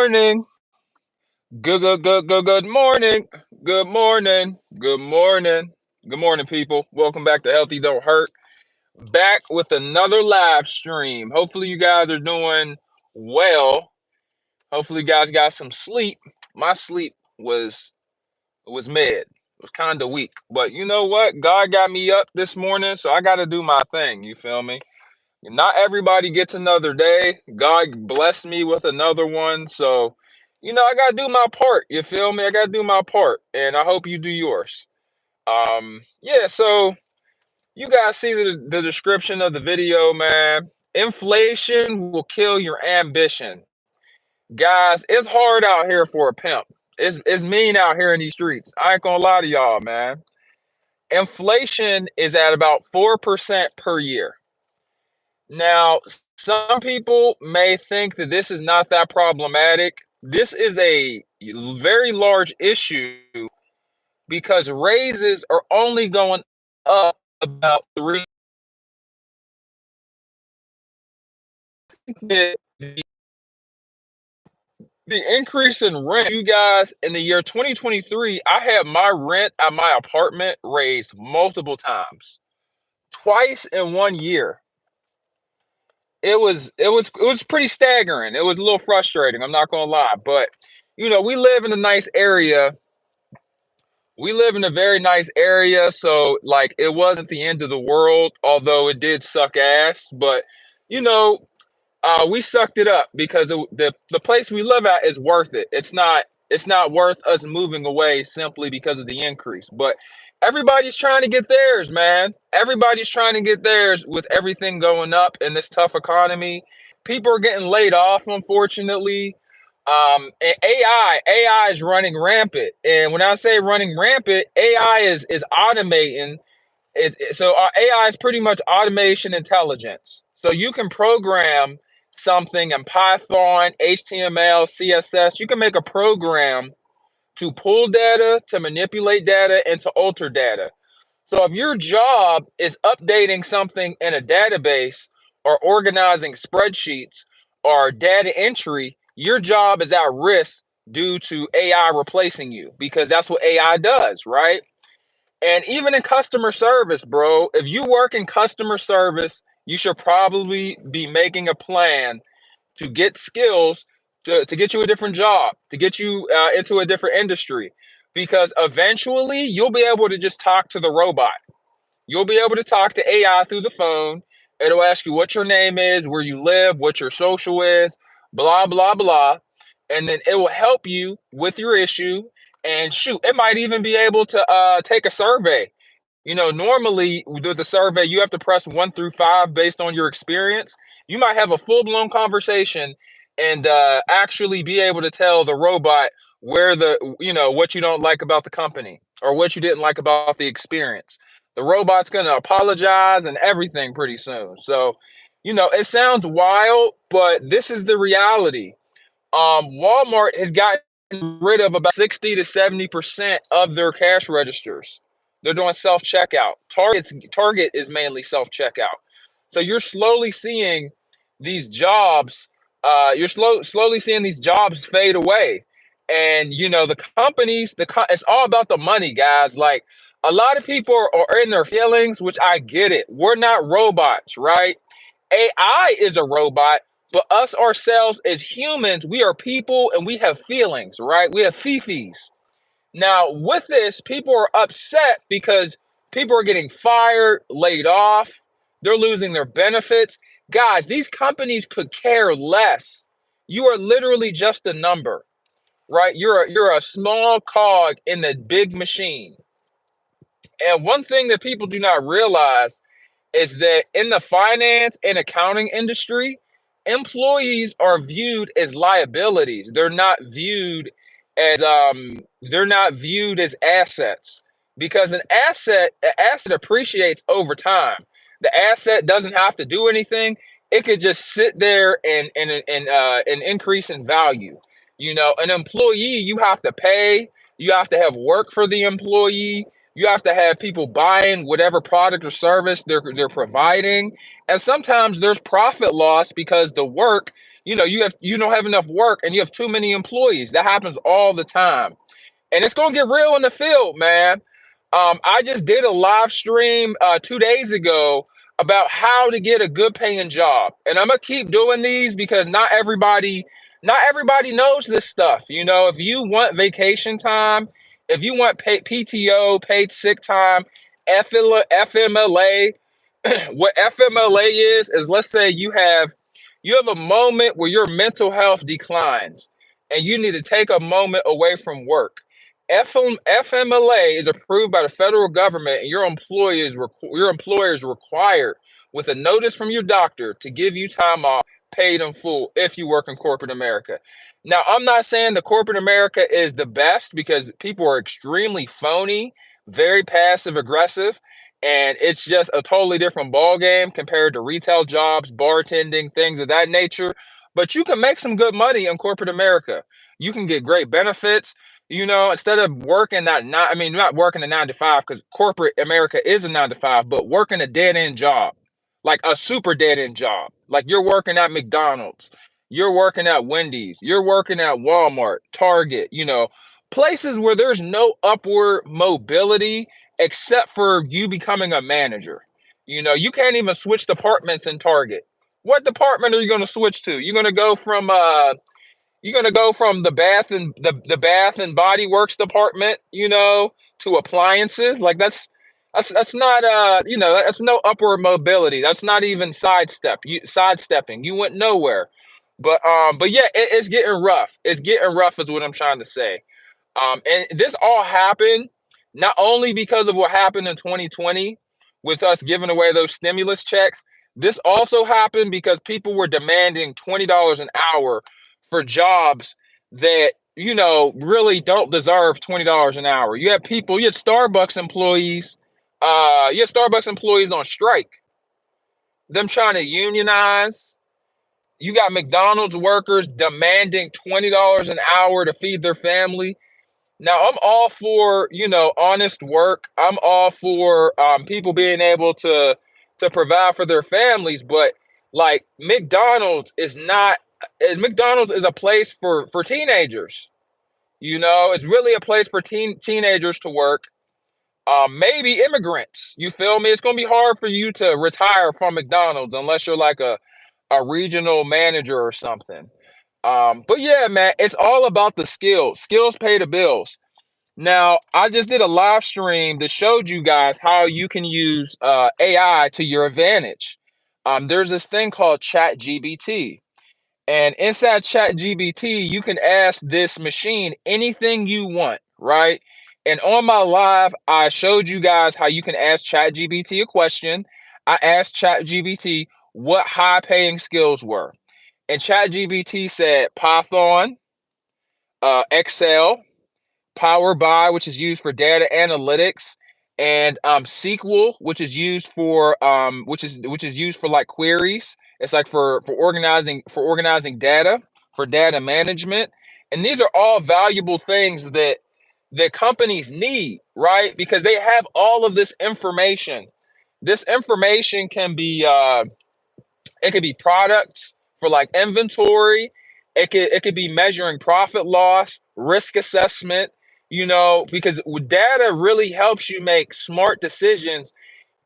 morning. Good morning. Good morning. Good morning. Good morning, people. Welcome back to Healthy Don't Hurt. Back with another live stream. Hopefully, you guys are doing well. Hopefully, you guys got some sleep. My sleep was mid. It was kind of weak, but you know what? God got me up this morning, so I got to do my thing. You feel me? Not everybody gets another day. God blessed me with another one. So, I got to do my part. You feel me? I got to do my part. And I hope you do yours. Yeah, so you guys see the description of the video, man. Inflation will kill your ambition. Guys, it's hard out here for a pimp. It's mean out here in these streets. I ain't gonna lie to y'all, man. Inflation is at about 4% per year. Now, some people may think that this is not that problematic. This is a very large issue because raises are only going up about 3. The increase in rent, you guys, in the year 2023, I had my rent at my apartment raised multiple times, twice in 1 year. It was pretty staggering. It was a little frustrating. I'm not gonna lie, but we live in a nice area. We live in a very nice area, so like it wasn't the end of the world, although it did suck ass. But you know, we sucked it up because the place we live at is worth it. It's not worth us moving away simply because of the increase. But everybody's trying to get theirs, man. Everybody's trying to get theirs with everything going up in this tough economy. People are getting laid off, unfortunately. And AI is running rampant. And when I say running rampant, AI is automating. So our AI is pretty much automation intelligence. So you can program something in Python, HTML, CSS. You can make a program to pull data, to manipulate data, and to alter data. So if your job is updating something in a database or organizing spreadsheets or data entry, your job is at risk due to AI replacing you because that's what AI does, right? And even in customer service, bro, if you work in customer service, you should probably be making a plan to get skills to get you a different job, to get you into a different industry, because eventually you'll be able to just talk to the robot. You'll be able to talk to AI through the phone. It'll ask you what your name is, where you live, what your social is, blah, blah, blah. And then it will help you with your issue. And shoot, it might even be able to take a survey. Normally with the survey, you have to press 1 through 5 based on your experience. You might have a full blown conversation and actually be able to tell the robot what you don't like about the company or what you didn't like about the experience. The robot's going to apologize and everything pretty soon. So, it sounds wild, but this is the reality. Walmart has gotten rid of about 60 to 70% of their cash registers. They're doing self checkout. Target is mainly self checkout. So you're slowly seeing these jobs. Slowly seeing these jobs fade away, and the companies. It's all about the money, guys. Like a lot of people are in their feelings, which I get it. We're not robots, right? AI is a robot, but us ourselves as humans, we are people and we have feelings, right? We have fifis. Now, with this, people are upset because people are getting fired, laid off, they're losing their benefits. Guys, these companies could care less. You are literally just a number, right? You're a small cog in the big machine. And one thing that people do not realize is that in the finance and accounting industry, employees are viewed as liabilities. They're not viewed as assets, because an asset appreciates over time. The asset doesn't have to do anything. It could just sit there and increase in value. An employee, you have to pay, you have to have work for the employee, you have to have people buying whatever product or service they're providing. And sometimes there's profit loss because the work you don't have enough work and you have too many employees. That happens all the time. And it's gonna get real in the field, man. I just did a live stream 2 days ago about how to get a good paying job, and I'm gonna keep doing these because not everybody knows this stuff. If you want vacation time, if you want PTO, paid sick time, FMLA, what FMLA is let's say you have a moment where your mental health declines and you need to take a moment away from work. FMLA is approved by the federal government, and your employer is required with a notice from your doctor to give you time off paid in full if you work in corporate America. Now, I'm not saying the corporate America is the best because people are extremely phony, very passive aggressive, and it's just a totally different ball game compared to retail jobs, bartending, things of that nature. But you can make some good money in corporate America. You can get great benefits. Instead of working not working a 9 to 5, because corporate America is a 9 to 5, but working a dead end job, like a super dead end job. Like you're working at McDonald's, you're working at Wendy's, you're working at Walmart, Target, places where there's no upward mobility except for you becoming a manager. You can't even switch departments in Target. What department are you going to switch to? You're gonna go from the bath and body works department, to appliances. Like that's not that's no upward mobility. That's not even sidestepping. You went nowhere. But yeah, it's getting rough. It's getting rough is what I'm trying to say. And this all happened not only because of what happened in 2020 with us giving away those stimulus checks. This also happened because people were demanding $20 an hour for jobs that really don't deserve $20 an hour. You had Starbucks employees on strike, them trying to unionize. You got McDonald's workers demanding $20 an hour to feed their family. Now, I'm all for, honest work. I'm all for people being able to provide for their families, but like McDonald's is a place for teenagers. It's really a place for teenagers to work. Maybe immigrants. You feel me? It's gonna be hard for you to retire from McDonald's unless you're like a regional manager or something. But yeah, man, it's all about the skills. Skills pay the bills. Now, I just did a live stream that showed you guys how you can use AI to your advantage. There's this thing called ChatGPT. And inside ChatGPT, you can ask this machine anything you want, right? And on my live, I showed you guys how you can ask ChatGPT a question. I asked ChatGPT what high paying skills were. And ChatGPT said Python, Excel, Power BI, which is used for data analytics, and SQL, which is used for like queries. It's like for organizing data, for data management, and these are all valuable things that companies need, right? Because they have all of this information. This information it could be products for like inventory. It could be measuring profit loss, risk assessment, because data really helps you make smart decisions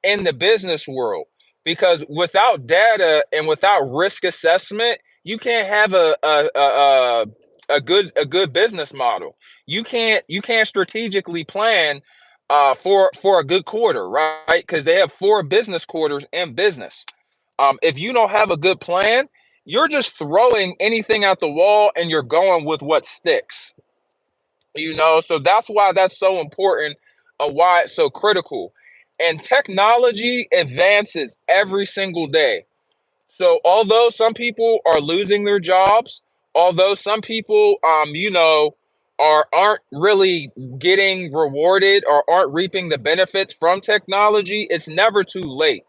in the business world. Because without data and without risk assessment, you can't have a good business model. You can't strategically plan for a good quarter, right? Because they have 4 business quarters in business. If you don't have a good plan, you're just throwing anything at the wall and you're going with what sticks. So that's why that's so important, why it's so critical. And technology advances every single day. So although some people are losing their jobs, although some people aren't really getting rewarded or aren't reaping the benefits from technology, it's never too late.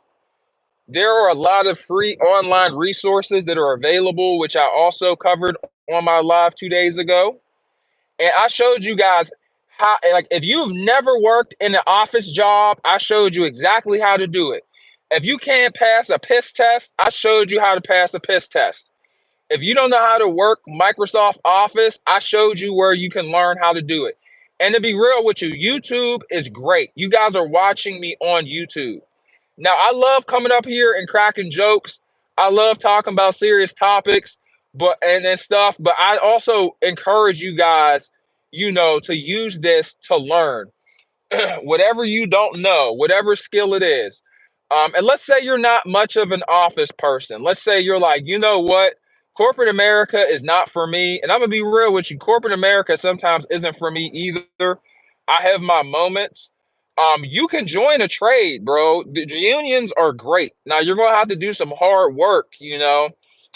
There are a lot of free online resources that are available, which I also covered on my live 2 days ago. And I showed you guys how, like, if you've never worked in an office job, I showed you exactly how to do it. If you can't pass a piss test, I showed you how to pass a piss test. If you don't know how to work Microsoft Office, I showed you where you can learn how to do it. And to be real with you, YouTube is great. You guys are watching me on YouTube. Now, I love coming up here and cracking jokes. I love talking about serious topics, but and stuff. But I also encourage you guys, to use this to learn whatever you don't know, whatever skill it is. And let's say you're not much of an office person. Let's say you're like, you know what? Corporate America is not for me. And I'm going to be real with you. Corporate America sometimes isn't for me either. I have my moments. You can join a trade, bro. The unions are great. Now, you're going to have to do some hard work,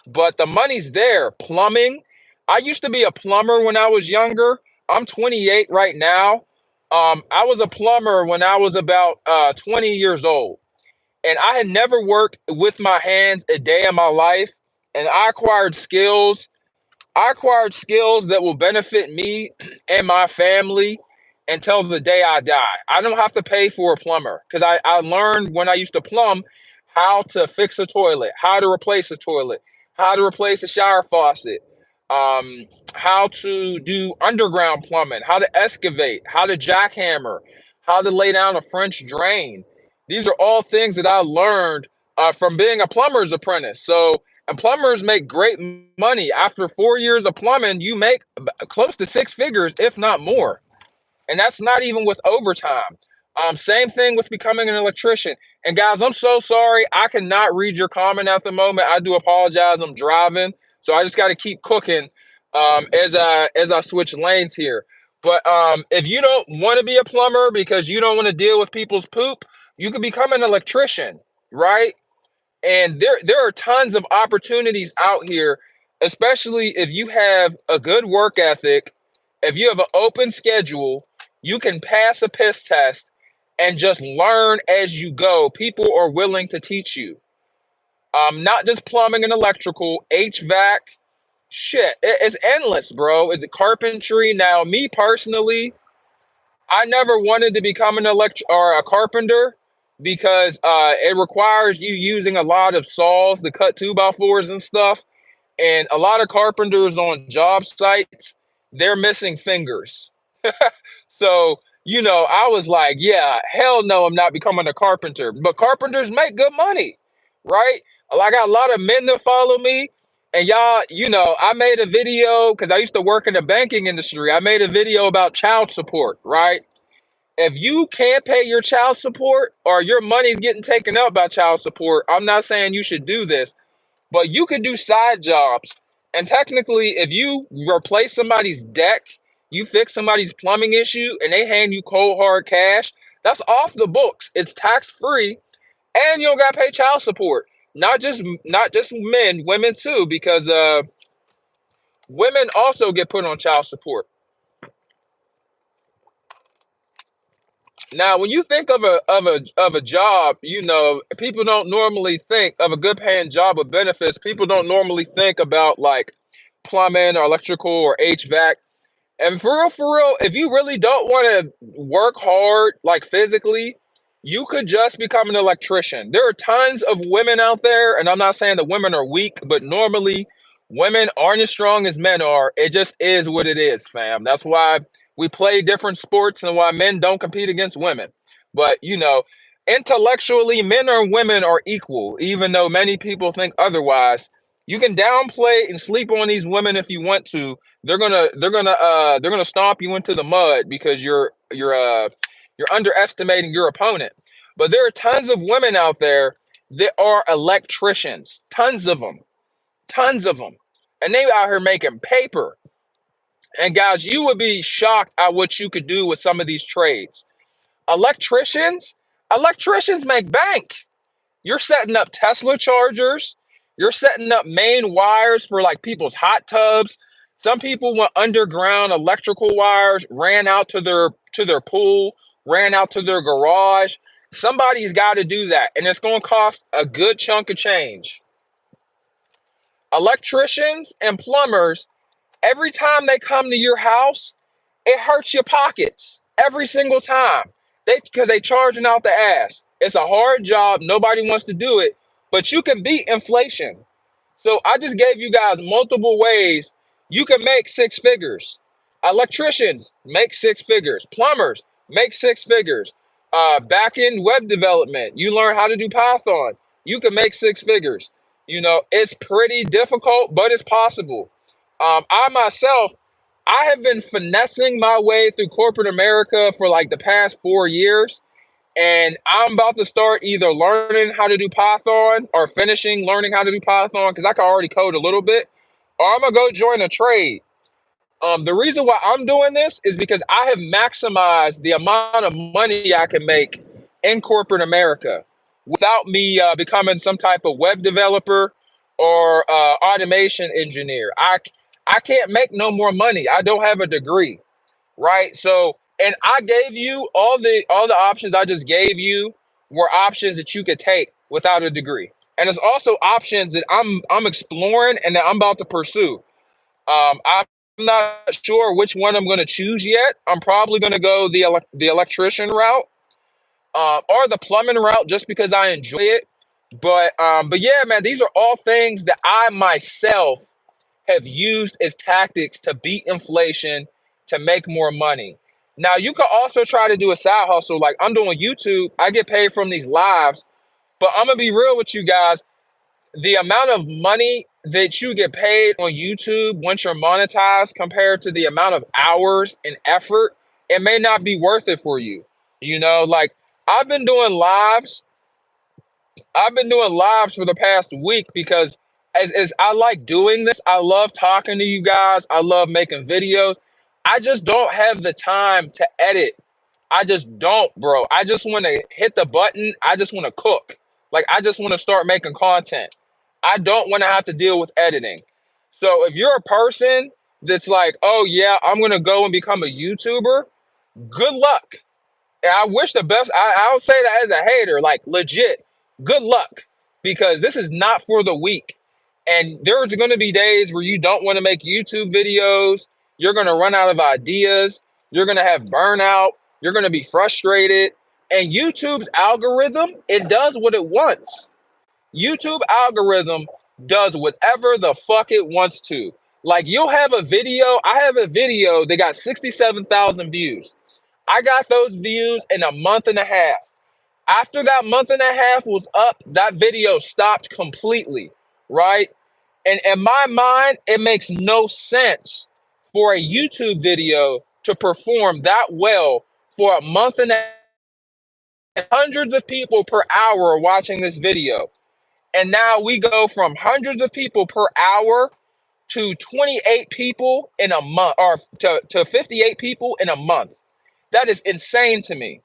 but the money's there. Plumbing. I used to be a plumber when I was younger. I'm 28 right now. I was a plumber when I was about 20 years old, and I had never worked with my hands a day in my life. And I acquired skills that will benefit me and my family until the day I die. I don't have to pay for a plumber because I learned when I used to plumb how to fix a toilet, how to replace a toilet, how to replace a shower faucet, um, how to do underground plumbing, how to excavate, how to jackhammer, how to lay down a French drain. These are all things that I learned from being a plumber's apprentice. So, and plumbers make great money. After 4 years of plumbing, you make close to six figures, if not more. And that's not even with overtime. Same thing with becoming an electrician. And guys, I'm so sorry. I cannot read your comment at the moment. I do apologize. I'm driving. So I just got to keep cooking as I switch lanes here. But if you don't want to be a plumber because you don't want to deal with people's poop, you can become an electrician, right? And there are tons of opportunities out here, especially if you have a good work ethic, if you have an open schedule, you can pass a piss test and just learn as you go. People are willing to teach you. Not just plumbing and electrical, HVAC, shit. It's endless, bro. It's carpentry. Now, me personally, I never wanted to become an or a carpenter because it requires you using a lot of saws to cut 2x4s and stuff. And a lot of carpenters on job sites, they're missing fingers. So, I was like, yeah, hell no, I'm not becoming a carpenter. But carpenters make good money, right? Like, I got a lot of men that follow me. And y'all, I made a video because I used to work in the banking industry. I made a video about child support, right? If you can't pay your child support or your money's getting taken up by child support, I'm not saying you should do this, but you can do side jobs. And technically, if you replace somebody's deck, you fix somebody's plumbing issue, and they hand you cold hard cash, that's off the books. It's tax free, and you don't gotta pay child support. Not just men, women too, because women also get put on child support. Now, when you think of a job, people don't normally think of a good paying job with benefits. People don't normally think about like plumbing or electrical or HVAC. And for real, if you really don't want to work hard, like physically, you could just become an electrician. There are tons of women out there, and I'm not saying that women are weak, but normally women aren't as strong as men are. It just is what it is, fam. That's why we play different sports and why men don't compete against women. But, intellectually, men or women are equal, even though many people think otherwise. You can downplay and sleep on these women if you want to. They're gonna stomp you into the mud because you're underestimating your opponent. But there are tons of women out there that are electricians, tons of them, and they out here making paper. And guys, you would be shocked at what you could do with some of these trades. Electricians, electricians make bank. You're setting up Tesla chargers. You're setting up main wires for like people's hot tubs. Some people want underground electrical wires ran out to their pool, ran out to their garage. Somebody's got to do that, and it's going to cost a good chunk of change. Electricians and plumbers, every time they come to your house, it hurts your pockets every single time. Because they charging out the ass. It's a hard job. Nobody wants to do it, but you can beat inflation. So I just gave you guys multiple ways you can make six figures. Electricians make six figures. Plumbers make six figures. Back end web development, you learn how to do Python. You can make six figures. You know, it's pretty difficult, but it's possible. I myself, I have been finessing my way through corporate America for like the past 4 years. And I'm about to start either learning how to do Python or finishing learning how to do Python because I can already code a little bit, or I'm gonna go join a trade. The reason why I'm doing this is because I have maximized the amount of money I can make in corporate America without me becoming some type of web developer or automation engineer. I can't make no more money. I don't have a degree, right? So, and I gave you all the options I just gave you were options that you could take without a degree. And it's also options that I'm exploring and that I'm about to pursue. I'm not sure which one I'm going to choose yet. I'm probably going to go the electrician route, or the plumbing route, just because I enjoy it. But yeah, man, these are all things that I myself have used as tactics to beat inflation, to make more money. Now, you could also try to do a side hustle. Like I'm doing YouTube, I get paid from these lives, but I'm gonna be real with you guys. The amount of money that you get paid on YouTube once you're monetized compared to the amount of hours and effort, it may not be worth it for you. You know, like I've been doing lives I've been doing lives for the past week because as I like doing this, I love talking to you guys. I love making videos. I just don't have the time to edit. I just don't, bro. I just want to hit the button. I just want to cook. Like I just want to start making content. I don't want to have to deal with editing. So if you're a person that's like, "Oh yeah, I'm going to go and become a YouTuber," good luck. And I wish the best. I don't say that as a hater, like legit. Good luck, because this is not for the weak. And there's going to be days where you don't want to make YouTube videos. You're going to run out of ideas. You're going to have burnout. You're going to be frustrated. And YouTube's algorithm, it does what it wants. YouTube algorithm does whatever the fuck it wants to. Like you'll have a video. I have a video that got 67,000 views. I got those views in a month and a half. After that month and a half was up, that video stopped completely, right? And in my mind, it makes no sense for a YouTube video to perform that well for a month and a half. Hundreds of people per hour are watching this video. And now we go from hundreds of people per hour to 28 people in a month, or to 58 people in a month. That is insane to me.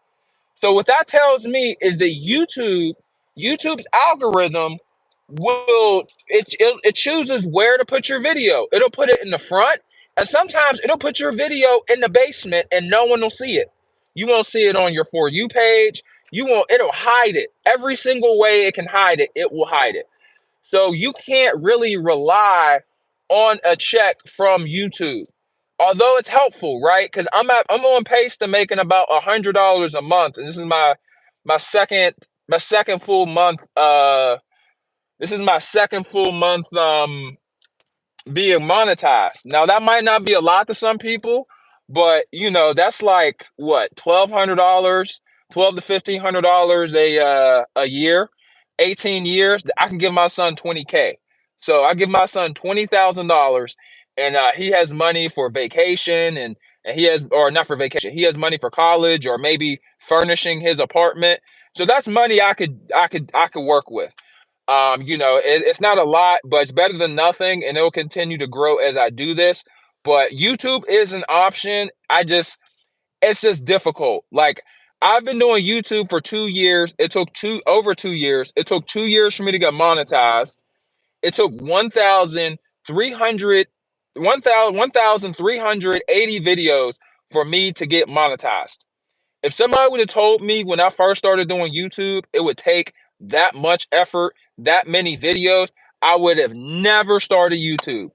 So what that tells me is that YouTube's algorithm it chooses where to put your video. It'll put it in the front, and sometimes it'll put your video in the basement and no one will see it. You won't see it on your For You page. It'll hide it. Every single way it can hide it, it will hide it. So you can't really rely on a check from YouTube, although it's helpful, right? Because I'm on pace to making about $100 a month, and this is my second my second full month. This is my second full month being monetized. Now that might not be a lot to some people, but you know that's like what, $1,200, $1,200 to $1,500 a year, 18 years. I can give my son 20K. So I give my son $20,000, and he has money for vacation, and he has, or not for vacation, he has money for college or maybe furnishing his apartment. So that's money I could work with. You know, it's not a lot, but it's better than nothing, and it'll continue to grow as I do this. But YouTube is an option. It's just difficult. Like I've been doing YouTube for 2 years. It took over 2 years. It took 2 years for me to get monetized. It took 1,380 videos for me to get monetized. If somebody would have told me when I first started doing YouTube, it would take that much effort, that many videos, I would have never started YouTube.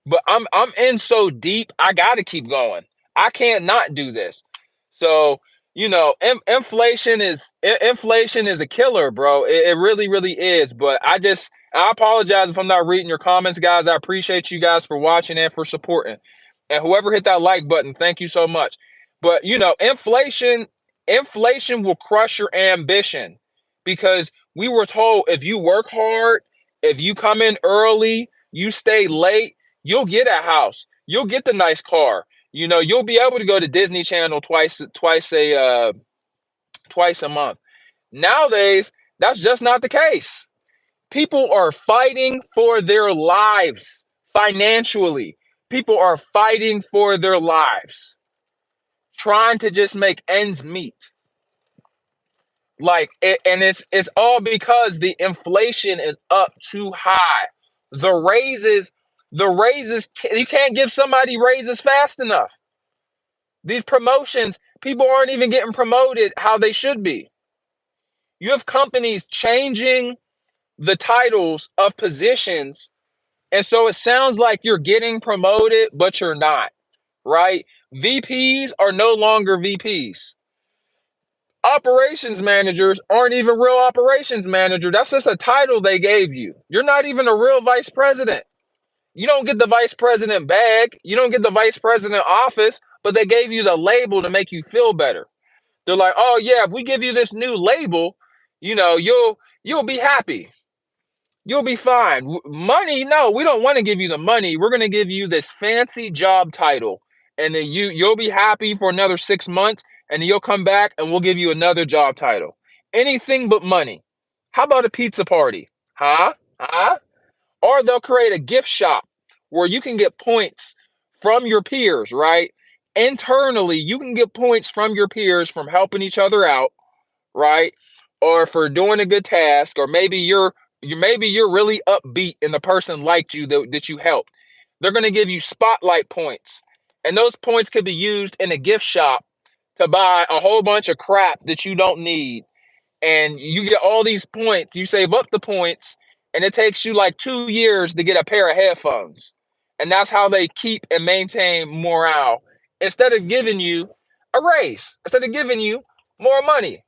But I'm in so deep, I gotta keep going. I can't not do this. So Inflation is a killer, bro. It really, really is. But I apologize if I'm not reading your comments, guys. I appreciate you guys for watching and for supporting. And whoever hit that like button, thank you so much. But inflation will crush your ambition, because we were told if you work hard, if you come in early, you stay late, you'll get a house, you'll get the nice car. You'll be able to go to Disney Channel twice a month. Nowadays, that's just not the case. People are fighting for their lives financially. People are fighting for their lives, trying to just make ends meet. And it's all because the inflation is up too high. The raises, you can't give somebody raises fast enough. These promotions, people aren't even getting promoted how they should be. You have companies changing the titles of positions, and so it sounds like you're getting promoted, but you're not, right? VPs are no longer VPs. Operations managers aren't even real operations manager. That's just a title they gave you. You're not even a real vice president. You don't get the vice president bag. You don't get the vice president office, but they gave you the label to make you feel better. They're like, oh yeah, if we give you this new label, you'll be happy. You'll be fine. Money, no, we don't want to give you the money. We're going to give you this fancy job title. And then you'll be happy for another 6 months, and then you'll come back and we'll give you another job title. Anything but money. How about a pizza party? Huh? Huh? Or they'll create a gift shop where you can get points from your peers, right? Internally, you can get points from your peers from helping each other out, right? Or for doing a good task, or maybe you're really upbeat and the person liked you that you helped. They're going to give you spotlight points. And those points could be used in a gift shop to buy a whole bunch of crap that you don't need. And you get all these points, you save up the points, and it takes you like 2 years to get a pair of headphones. And that's how they keep and maintain morale, instead of giving you a raise, instead of giving you more money.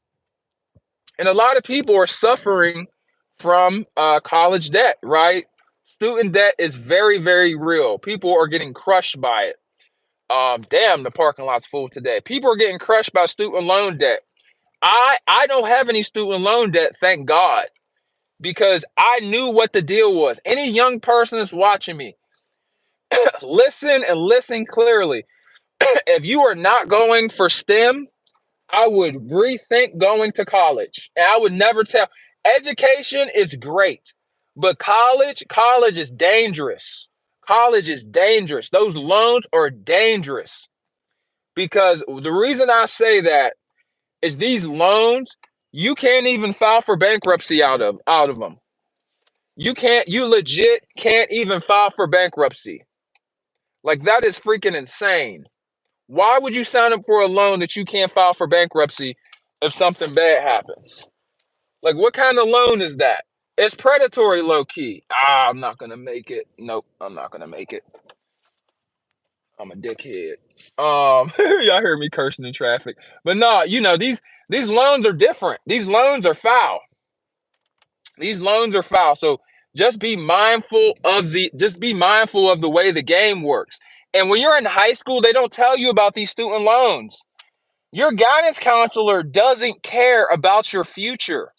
And a lot of people are suffering from college debt, right? Student debt is very, very real. People are getting crushed by it. Damn, the parking lot's full today. People are getting crushed by student loan debt. I don't have any student loan debt, thank God, because I knew what the deal was. Any young person that's watching me, listen and listen clearly. If you are not going for STEM, I would rethink going to college. And I would never tell. Education is great, but college is dangerous. College is dangerous. Those loans are dangerous, because the reason I say that is these loans, you can't even file for bankruptcy out of them. You legit can't even file for bankruptcy. Like, that is freaking insane. Why would you sign up for a loan that you can't file for bankruptcy if something bad happens? Like, what kind of loan is that? It's predatory, low key. I'm not gonna make it. Nope, I'm not gonna make it. I'm a dickhead. Y'all heard me cursing in traffic, but no, these loans are different. These loans are foul. These loans are foul. So just be mindful of the way the game works. And when you're in high school, they don't tell you about these student loans. Your guidance counselor doesn't care about your future.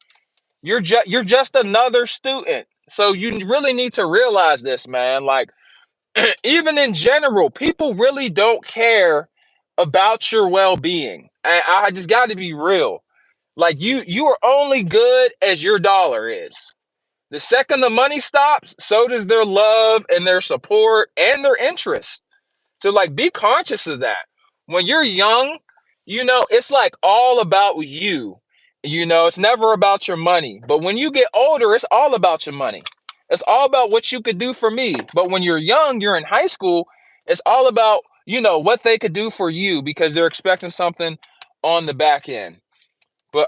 You're just another student. So you really need to realize this, man. Like, even in general, people really don't care about your well-being. I just got to be real. Like, you are only good as your dollar is. The second the money stops, so does their love and their support and their interest. So, like, be conscious of that. When you're young, it's like all about you. It's never about your money. But when you get older, it's all about your money. It's all about what you could do for me. But when you're young, you're in high school, it's all about, what they could do for you, because they're expecting something on the back end. But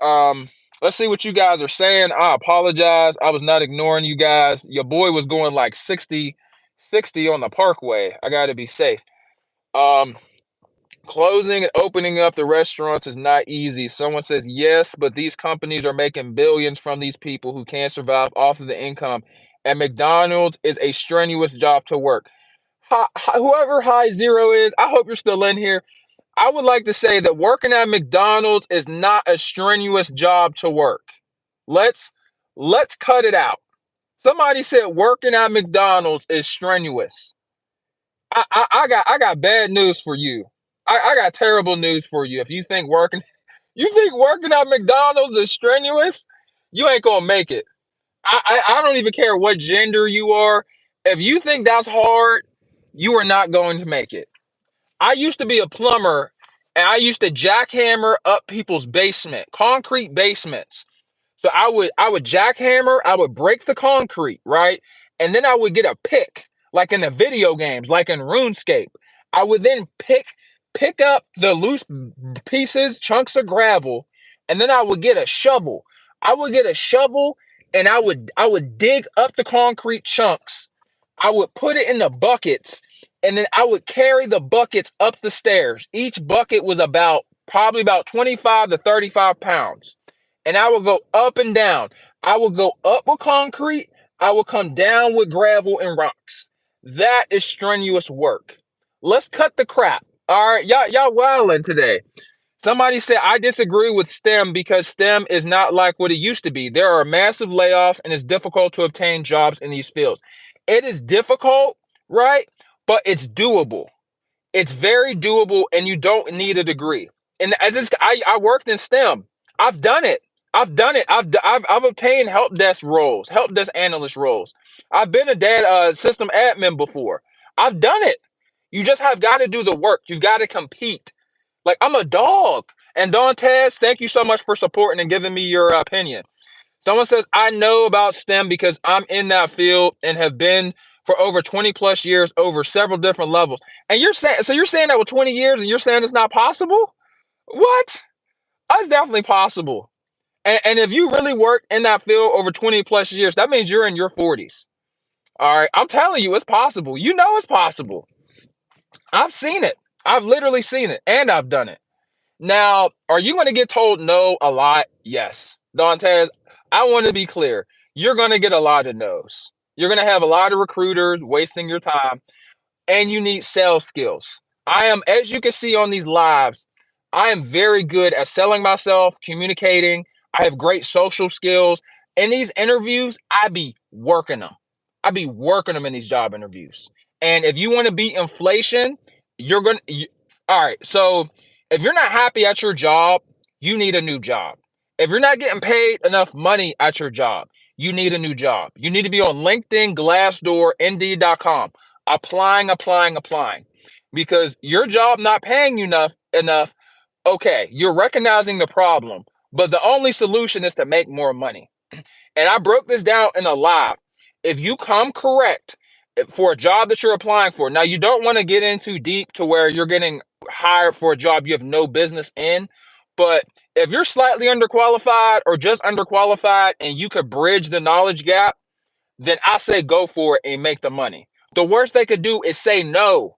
let's see what you guys are saying. I apologize. I was not ignoring you guys. Your boy was going like 60 on the parkway. I got to be safe. Um Closing and opening up the restaurants is not easy. Someone says yes, but these companies are making billions from these people who can't survive off of the income. And McDonald's is a strenuous job to work. Whoever High Zero is, I hope you're still in here. I would like to say that working at McDonald's is not a strenuous job to work. Let's let's cut it out. Somebody said working at McDonald's is strenuous. I got bad news for you. I got terrible news for you. If you think working at McDonald's is strenuous, you ain't gonna make it. I don't even care what gender you are. If you think that's hard, you are not going to make it. I used to be a plumber and I used to jackhammer up people's basement, concrete basements. So I would jackhammer, I would break the concrete, right? And then I would get a pick, like in the video games, like in RuneScape. I would then pick up the loose pieces, chunks of gravel, and then I would get a shovel. I would get a shovel and I would dig up the concrete chunks. I would put it in the buckets and then I would carry the buckets up the stairs. Each bucket was probably about 25 to 35 pounds, and I would go up and down. I would go up with concrete. I would come down with gravel and rocks. That is strenuous work. Let's cut the crap. All right, y'all wilding today. Somebody said I disagree with STEM because STEM is not like what it used to be. There are massive layoffs and it's difficult to obtain jobs in these fields. It is difficult, right? But it's doable. It's very doable, and you don't need a degree. And I worked in STEM. I've done it. I've done it. I've obtained help desk roles, help desk analyst roles. I've been a data system admin before. I've done it. You just have got to do the work. You've got to compete. Like I'm a dog. And Dantes, thank you so much for supporting and giving me your opinion. Someone says, I know about STEM because I'm in that field and have been for over 20 plus years over several different levels. And you're saying that with 20 years and you're saying it's not possible? What? That's definitely possible. And if you really work in that field over 20 plus years, that means you're in your 40s. All right. I'm telling you, it's possible. You know it's possible. I've seen it. I've literally seen it and I've done it. Now, are you going to get told no a lot? Yes. Dantes, I want to be clear. You're going to get a lot of no's. You're going to have a lot of recruiters wasting your time, and you need sales skills. As you can see on these lives, I am very good at selling myself, communicating. I have great social skills. In these interviews, I be working them. I be working them in these job interviews. And if you want to beat inflation, you're going to, all right. So if you're not happy at your job, you need a new job. If you're not getting paid enough money at your job, you need a new job. You need to be on LinkedIn, Glassdoor, Indeed.com, applying, because your job not paying you enough. Okay, you're recognizing the problem, but the only solution is to make more money. And I broke this down in a live. If you come correct for a job that you're applying for, now you don't want to get in too deep to where you're getting hired for a job you have no business in. But if you're slightly underqualified or just underqualified and you could bridge the knowledge gap, then I say go for it and make the money. The worst they could do is say no.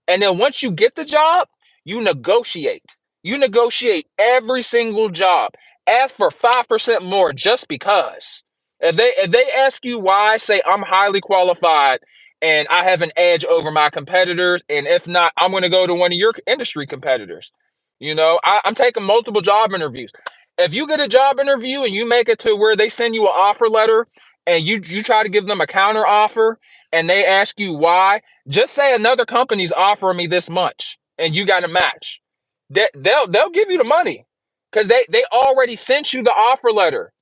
And then once you get the job, you negotiate. You negotiate every single job. Ask for 5% more just because. If they ask you why, say I'm highly qualified and I have an edge over my competitors. And if not, I'm going to go to one of your industry competitors. I'm taking multiple job interviews. If you get a job interview and you make it to where they send you an offer letter and you try to give them a counter offer and they ask you why, just say another company's offering me this much and you got a match. They'll give you the money because they already sent you the offer letter.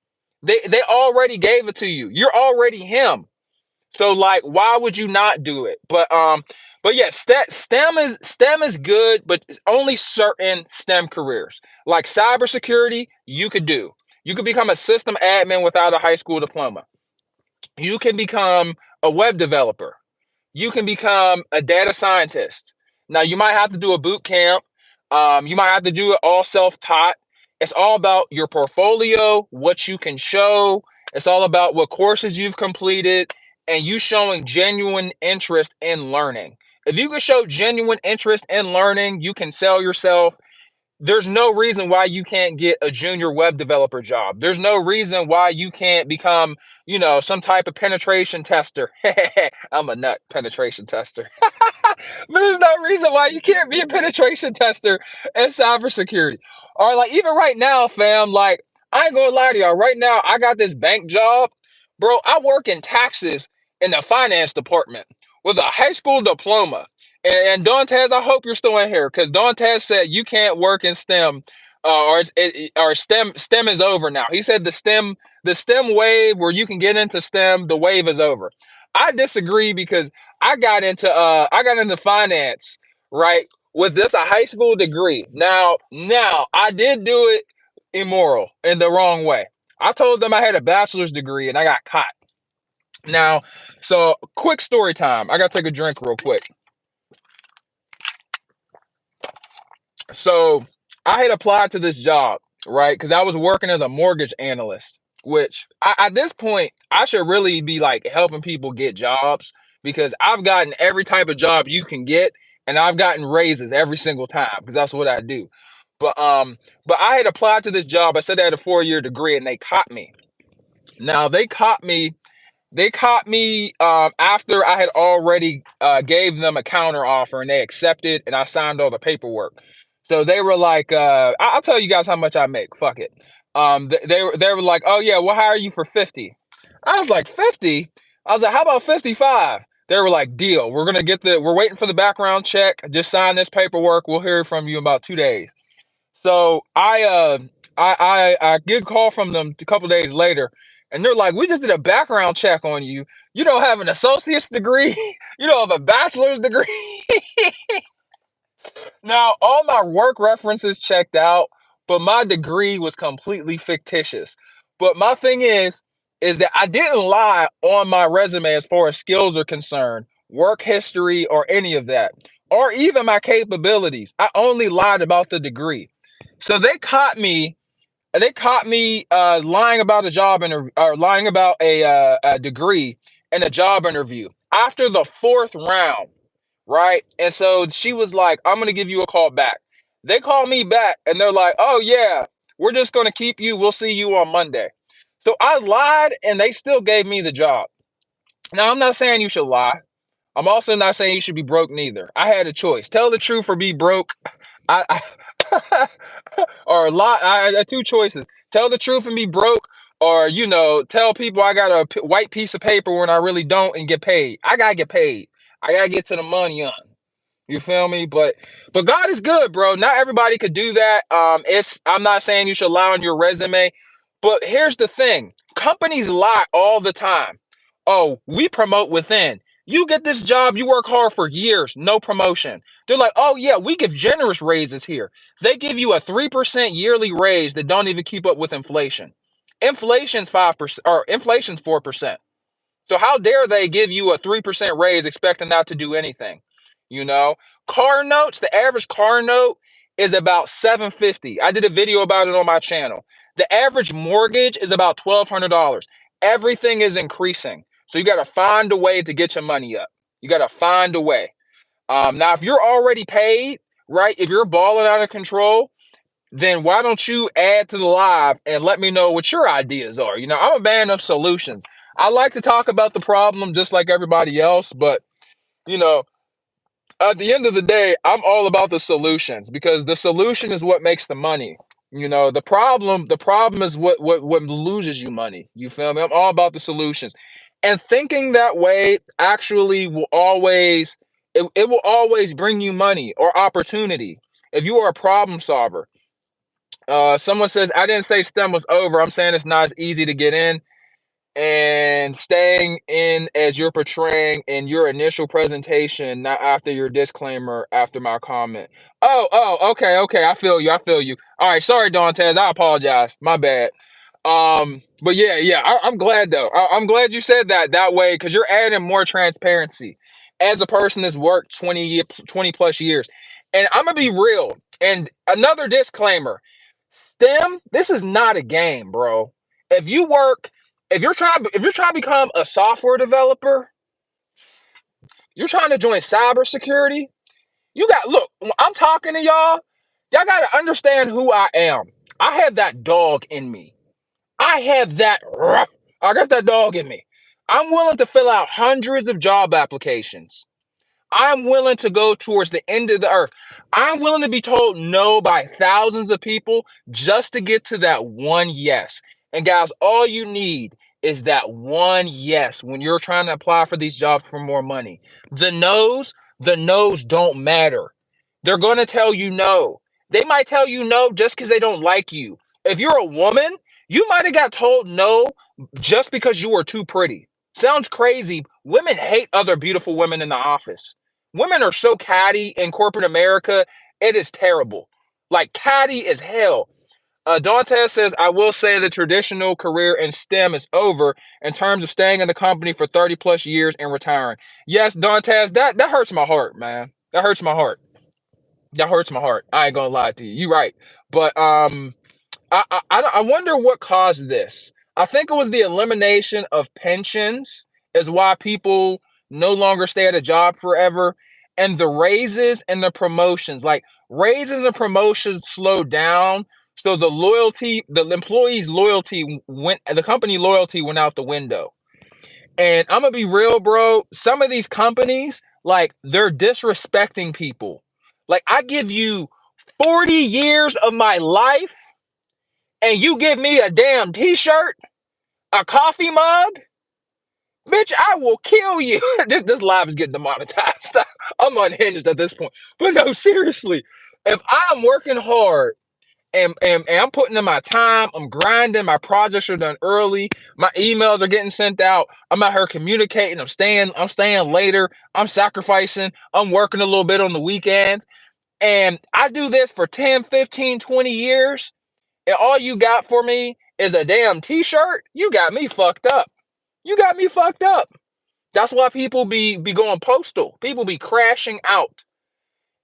They already gave it to you. You're already him. So like, why would you not do it? But yeah, STEM is good, but only certain STEM careers like cybersecurity you could do. You could become a system admin without a high school diploma. You can become a web developer. You can become a data scientist. Now you might have to do a boot camp. You might have to do it all self-taught. It's all about your portfolio, what you can show. It's all about what courses you've completed and you showing genuine interest in learning. If you can show genuine interest in learning, you can sell yourself. There's no reason why you can't get a junior web developer job. There's no reason why you can't become, some type of penetration tester. I'm a nut penetration tester. But there's no reason why you can't be a penetration tester in cybersecurity. Or like even right now, fam, like I ain't gonna lie to y'all. Right now, I got this bank job. Bro, I work in taxes in the finance department with a high school diploma. And Dantes, I hope you're still in here because Dantes said you can't work in STEM, or STEM is over now. He said the STEM wave where you can get into STEM, the wave is over. I disagree because I got into finance, right, with this a high school degree. Now I did do it immoral in the wrong way. I told them I had a bachelor's degree and I got caught. Now, so quick story time. I gotta take a drink real quick. So I had applied to this job, right? Because I was working as a mortgage analyst, which at this point I should really be like helping people get jobs because I've gotten every type of job you can get, and I've gotten raises every single time because that's what I do. But but I had applied to this job. I said I had a 4-year degree, and they caught me. Now they caught me after I had already gave them a counter offer, and they accepted, and I signed all the paperwork. So they were like, I'll tell you guys how much I make. Fuck it. They were like, oh yeah, we'll hire you for 50. I was like, 50? I was like, how about 55? They were like, deal. We're waiting for the background check. Just sign this paperwork. We'll hear from you in about 2 days. So I get a call from them a couple days later, and they're like, "We just did a background check on you. You don't have an associate's degree. You don't have a bachelor's degree." Now, all my work references checked out, but my degree was completely fictitious. But my thing is that I didn't lie on my resume as far as skills are concerned, work history, or any of that, or even my capabilities. I only lied about the degree. So they caught me lying about a job interview, or lying about a degree in a job interview after the fourth round, right? And so she was like, "I'm gonna give you a call back." They call me back, and they're like, "Oh yeah, we're just gonna keep you. We'll see you on Monday." So I lied, and they still gave me the job. Now I'm not saying you should lie. I'm also not saying you should be broke neither. I had a choice: tell the truth or be broke. I or lie. I had two choices: tell the truth and be broke, or tell people I got a white piece of paper when I really don't and get paid. I gotta get paid. I gotta get to the money on. You feel me? But God is good, bro. Not everybody could do that. I'm not saying you should lie on your resume, but here's the thing: companies lie all the time. Oh, we promote within. You get this job, you work hard for years, no promotion. They're like, oh yeah, we give generous raises here. They give you a 3% yearly raise that don't even keep up with inflation. Inflation's 5%, or inflation's 4%. So how dare they give you a 3% raise expecting not to do anything? You know, car notes, the average car note is about 750. I did a video about it on my channel. The average mortgage is about $1,200. Everything is increasing. So you got to find a way to get your money up. You got to find a way. Now, if you're already paid, right? If you're balling out of control, then why don't you add to the live and let me know what your ideas are? I'm a man of solutions. I like to talk about the problem just like everybody else, but you know, at the end of the day, I'm all about the solutions because the solution is what makes the money. The problem is what loses you money. You feel me? I'm all about the solutions. And thinking that way actually it will always bring you money or opportunity if you are a problem solver. Someone says, I didn't say STEM was over. I'm saying it's not as easy to get in and staying in as you're portraying in your initial presentation, not after your disclaimer after my comment. Oh, okay. I feel you. All right, sorry, Dantes. I apologize. My bad. But yeah. I'm glad though. I'm glad you said that way because you're adding more transparency as a person that's worked 20 plus years. And I'm gonna be real. And another disclaimer: STEM, this is not a game, bro. If you work, if you're trying to become a software developer, You're trying to join cybersecurity? You got, look, when I'm talking to y'all got to understand who I am. I have that dog in me. I have that, I got that dog in me. I'm willing to fill out hundreds of job applications. I'm willing to go towards the end of the earth. I'm willing to be told no by thousands of people just to get to that one yes. And guys, all you need is that one yes when you're trying to apply for these jobs for more money. The no's don't matter. They're going to tell you no. They might tell you no just because they don't like you. If you're a woman, you might have got told no just because you were too pretty. Sounds crazy. Women hate other beautiful women in the office. Women are so catty in corporate America. It is terrible. Like catty as hell. Dantes says, I will say the traditional career in STEM is over in terms of staying in the company for 30 plus years and retiring. Yes, Dantes, that hurts my heart, man. That hurts my heart. That hurts my heart. I ain't gonna lie to you. You're right. But I wonder what caused this. I think it was the elimination of pensions is why people no longer stay at a job forever, and the raises and the promotions. Like raises and promotions slowed down, so the employees' loyalty went, the company loyalty went out the window. And I'm gonna be real, bro. Some of these companies, like, they're disrespecting people. Like, I give you 40 years of my life and you give me a damn t-shirt, a coffee mug, bitch, I will kill you. This live is getting demonetized. I'm unhinged at this point. But no, seriously, if I'm working hard and I'm putting in my time, I'm grinding, my projects are done early, my emails are getting sent out, I'm out here communicating, I'm staying later, I'm sacrificing, I'm working a little bit on the weekends, and I do this for 10, 15, 20 years, and all you got for me is a damn t-shirt, you got me fucked up. You got me fucked up. That's why people be going postal. People be crashing out.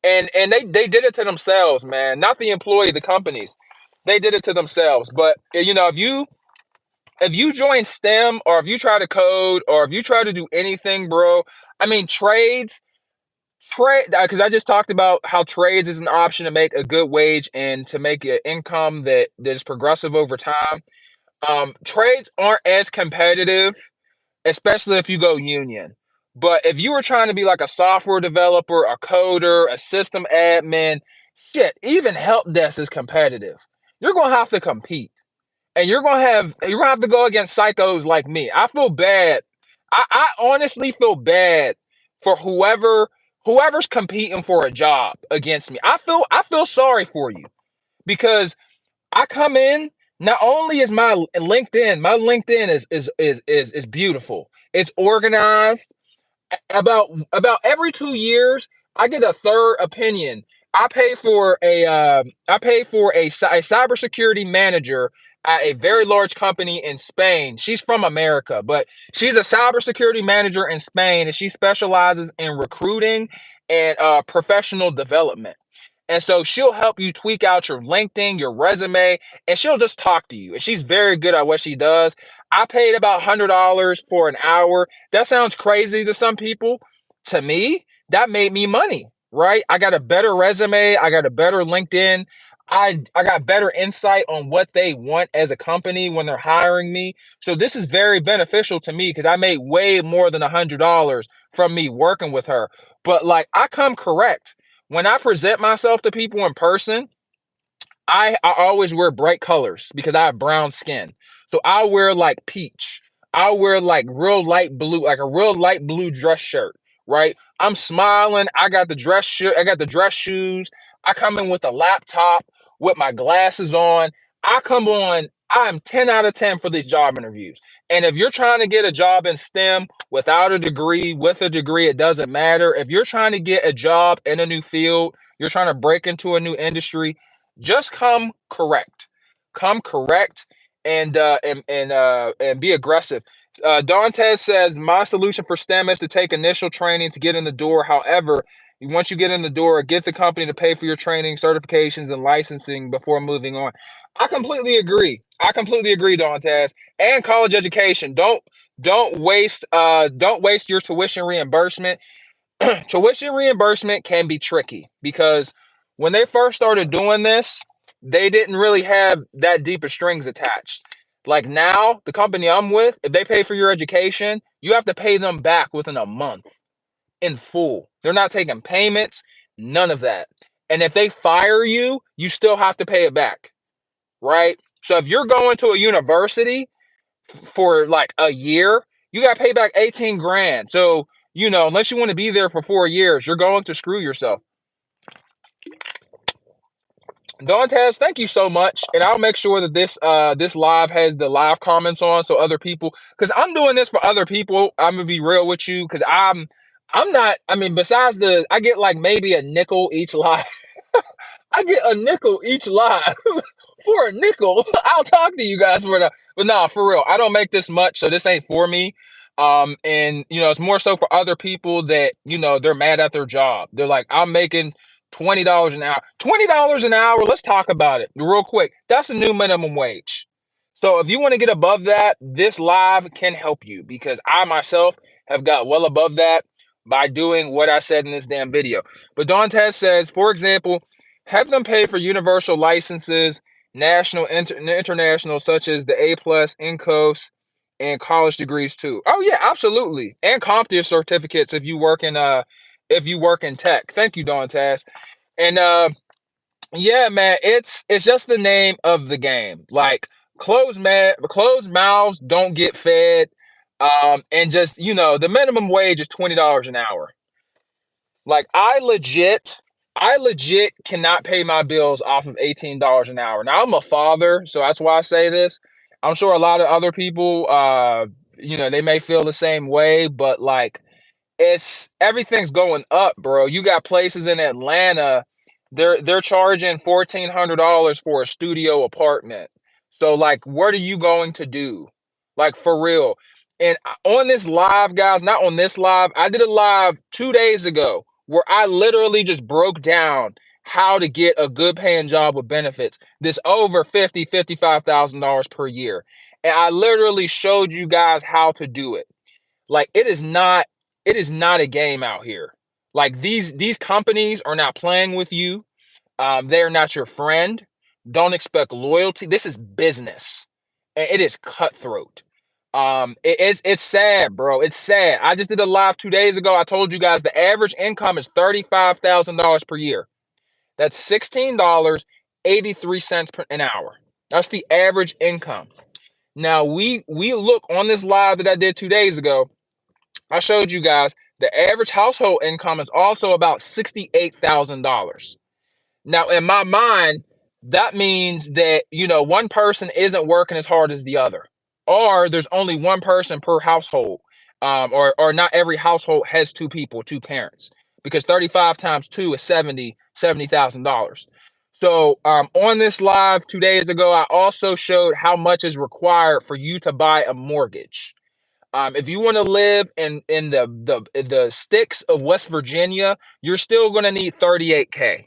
And they did it to themselves, man. Not the employee, the companies. They did it to themselves. But you know, if you join STEM or if you try to code or if you try to do anything, bro, I mean trade because I just talked about how trades is an option to make a good wage and to make an income that is progressive over time. Trades aren't as competitive, especially if you go union. But if you were trying to be like a software developer, a coder, a system admin, shit, even help desk is competitive. You're gonna have to compete, and you're gonna have to go against psychos like me. I feel bad. I honestly feel bad for whoever's competing for a job against me. I feel sorry for you because I come in. Not only is my LinkedIn is beautiful. It's organized. About every 2 years, I get a third opinion. I pay for a cybersecurity manager at a very large company in Spain. She's from America, but she's a cybersecurity manager in Spain, and she specializes in recruiting and professional development. And so she'll help you tweak out your LinkedIn, your resume, and she'll just talk to you. And she's very good at what she does. I paid about $100 for an hour. That sounds crazy to some people. To me, that made me money, right? I got a better resume. I got a better LinkedIn. I got better insight on what they want as a company when they're hiring me. So this is very beneficial to me because I made way more than $100 from me working with her. But like I come correct. When I present myself to people in person, I always wear bright colors because I have brown skin. So I'll wear like peach. I'll wear like real light blue, like a real light blue dress shirt, right? I'm smiling. I got the dress shirt, I got the dress shoes. I come in with a laptop with my glasses on. I come on, I'm 10 out of 10 for these job interviews. And if you're trying to get a job in STEM without a degree, with a degree, it doesn't matter. If you're trying to get a job in a new field, you're trying to break into a new industry, just come correct. Come correct and be aggressive. Dantes says my solution for STEM is to take initial training to get in the door. However, once you get in the door, get the company to pay for your training, certifications, and licensing before moving on. I completely agree. I completely agree, Dantes. And college education. Don't waste your tuition reimbursement. tuition reimbursement can be tricky because when they first started doing this, they didn't really have that deep of strings attached. Like now, the company I'm with, if they pay for your education, you have to pay them back within a month in full. They're not taking payments, none of that. And if they fire you, you still have to pay it back, right? So if you're going to a university for like a year, you got to pay back 18 grand. So, unless you want to be there for 4 years, you're going to screw yourself. Dantes, thank you so much, and I'll make sure that this live has the live comments on so other people, because I'm doing this for other people. I'm gonna be real with you, because I'm not. I mean, besides I get like maybe a nickel each live. I get a nickel each live. For a nickel, I'll talk to you guys for that. But nah, for real, I don't make this much, so this ain't for me. And it's more so for other people that they're mad at their job. They're like, I'm making $20 an hour. $20 an hour. Let's talk about it real quick. That's the new minimum wage. So if you want to get above that, this live can help you because I myself have got well above that by doing what I said in this damn video. But Dantes says, for example, have them pay for universal licenses, national, international, such as the A plus, NCOS, and college degrees too. Oh yeah, absolutely, and CompTIA certificates if you work in tech. Thank you, Dantes. And yeah, man, it's just the name of the game. Like closed mouths don't get fed. And just the minimum wage is $20 an hour. Like I legit cannot pay my bills off of $18 an hour. Now I'm a father, so that's why I say this. I'm sure a lot of other people, they may feel the same way, but like it's everything's going up, bro. You got places in Atlanta, they're charging $1,400 for a studio apartment. So like, what are you going to do? Like for real. And on this live, guys, not on this live, I did a live 2 days ago where I literally just broke down how to get a good paying job with benefits. This over $55,000 per year. And I literally showed you guys how to do it. Like it is not a game out here. Like these companies are not playing with you. They are not your friend. Don't expect loyalty. This is business. And it is cutthroat. It's sad, bro. It's sad. I just did a live 2 days ago. I told you guys the average income is $35,000 per year. That's $16.83 per an hour. That's the average income. Now we look on this live that I did 2 days ago. I showed you guys the average household income is also about $68,000. Now, in my mind, that means that, one person isn't working as hard as the other, or there's only one person per household, or not every household has two people, two parents, because 35 times two is $70,000. So, on this live 2 days ago, I also showed how much is required for you to buy a mortgage. If you want to live in the sticks of West Virginia, you're still going to need 38K.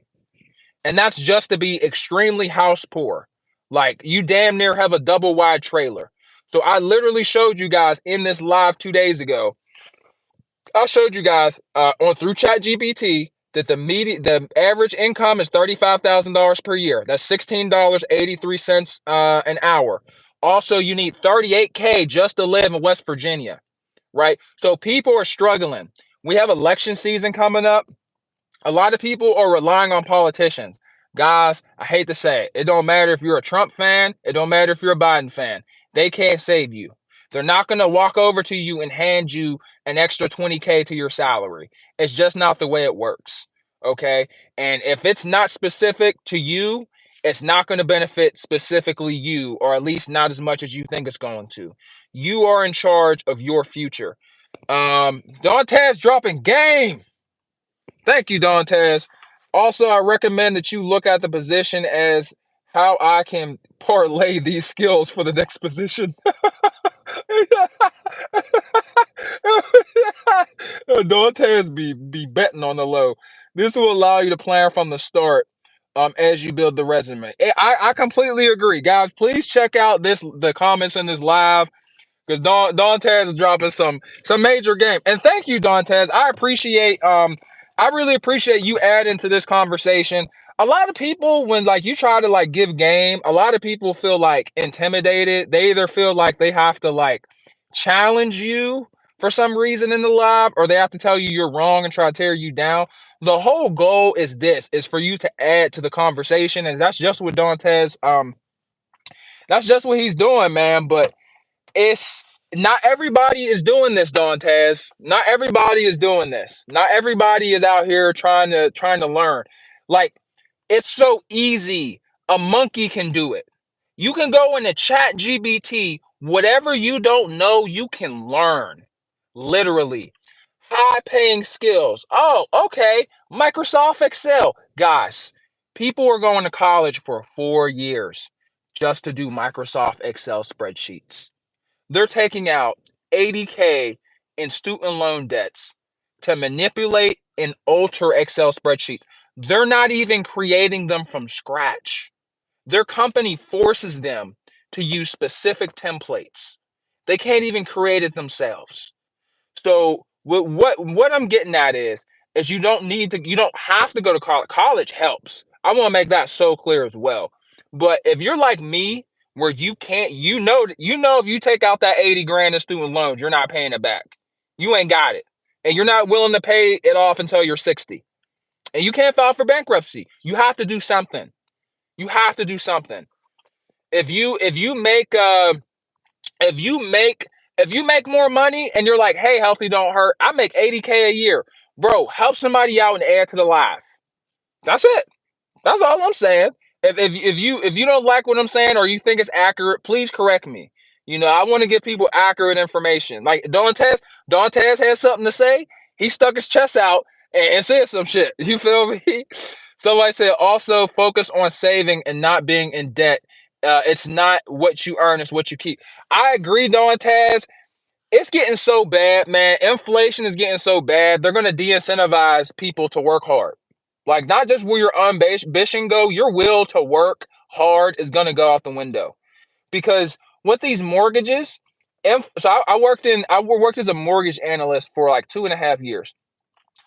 And that's just to be extremely house poor. Like you damn near have a double wide trailer. So I literally showed you guys in this live 2 days ago. I showed you guys on through ChatGPT that the average income is $35,000 per year. That's $16.83 an hour. Also, you need 38K just to live in West Virginia, right? So people are struggling. We have election season coming up. A lot of people are relying on politicians. Guys, I hate to say it. It don't matter if you're a Trump fan. It don't matter if you're a Biden fan. They can't save you. They're not going to walk over to you and hand you an extra 20K to your salary. It's just not the way it works. Okay? And if it's not specific to you, it's not going to benefit specifically you, or at least not as much as you think it's going to. You are in charge of your future. Dantes dropping game. Thank you, Dantes. Also, I recommend that you look at the position as how I can parlay these skills for the next position. Dantes be betting on the low. This will allow you to plan from the start as you build the resume. I completely agree. Guys, please check out the comments in this live, because Don is dropping some major game. And thank you, Don. I really appreciate you adding to this conversation. A lot of people, when like you try to like give game, a lot of people feel like intimidated. They either feel like they have to like challenge you for some reason in the live, or they have to tell you you're wrong and try to tear you down. The whole goal is for you to add to the conversation, and that's just what that's just what he's doing, man. But it's not everybody is doing this, Dantes. Not everybody is doing this. Not everybody is out here trying to learn. Like, it's so easy. A monkey can do it. You can go into chat GBT, whatever you don't know, you can learn. Literally. High paying skills. Oh, okay. Microsoft Excel. Guys, people are going to college for 4 years just to do Microsoft Excel spreadsheets. They're taking out 80K in student loan debts to manipulate and alter Excel spreadsheets. They're not even creating them from scratch. Their company forces them to use specific templates. They can't even create it themselves. So what I'm getting at is you don't have to go to college. College helps. I want to make that so clear as well. But if you're like me, where you can't, if you take out that 80 grand in student loans, you're not paying it back. You ain't got it. And you're not willing to pay it off until you're 60. And you can't file for bankruptcy. You have to do something. You have to do something. If you make if you make if you make more money and you're like, hey, healthy don't hurt. I make 80K a year. Bro, help somebody out and add to the life. That's it. That's all I'm saying. If you don't like what I'm saying or you think it's accurate, please correct me. I want to give people accurate information. Like Dantes has something to say. He stuck his chest out and said some shit. You feel me? Somebody said also focus on saving and not being in debt. It's not what you earn, it's what you keep. I agree, Dantes. It's getting so bad, man. Inflation is getting so bad. They're going to de-incentivize people to work hard. Like, not just where your ambition go, your will to work hard is going to go out the window. Because with these mortgages, I worked as a mortgage analyst for like 2.5 years.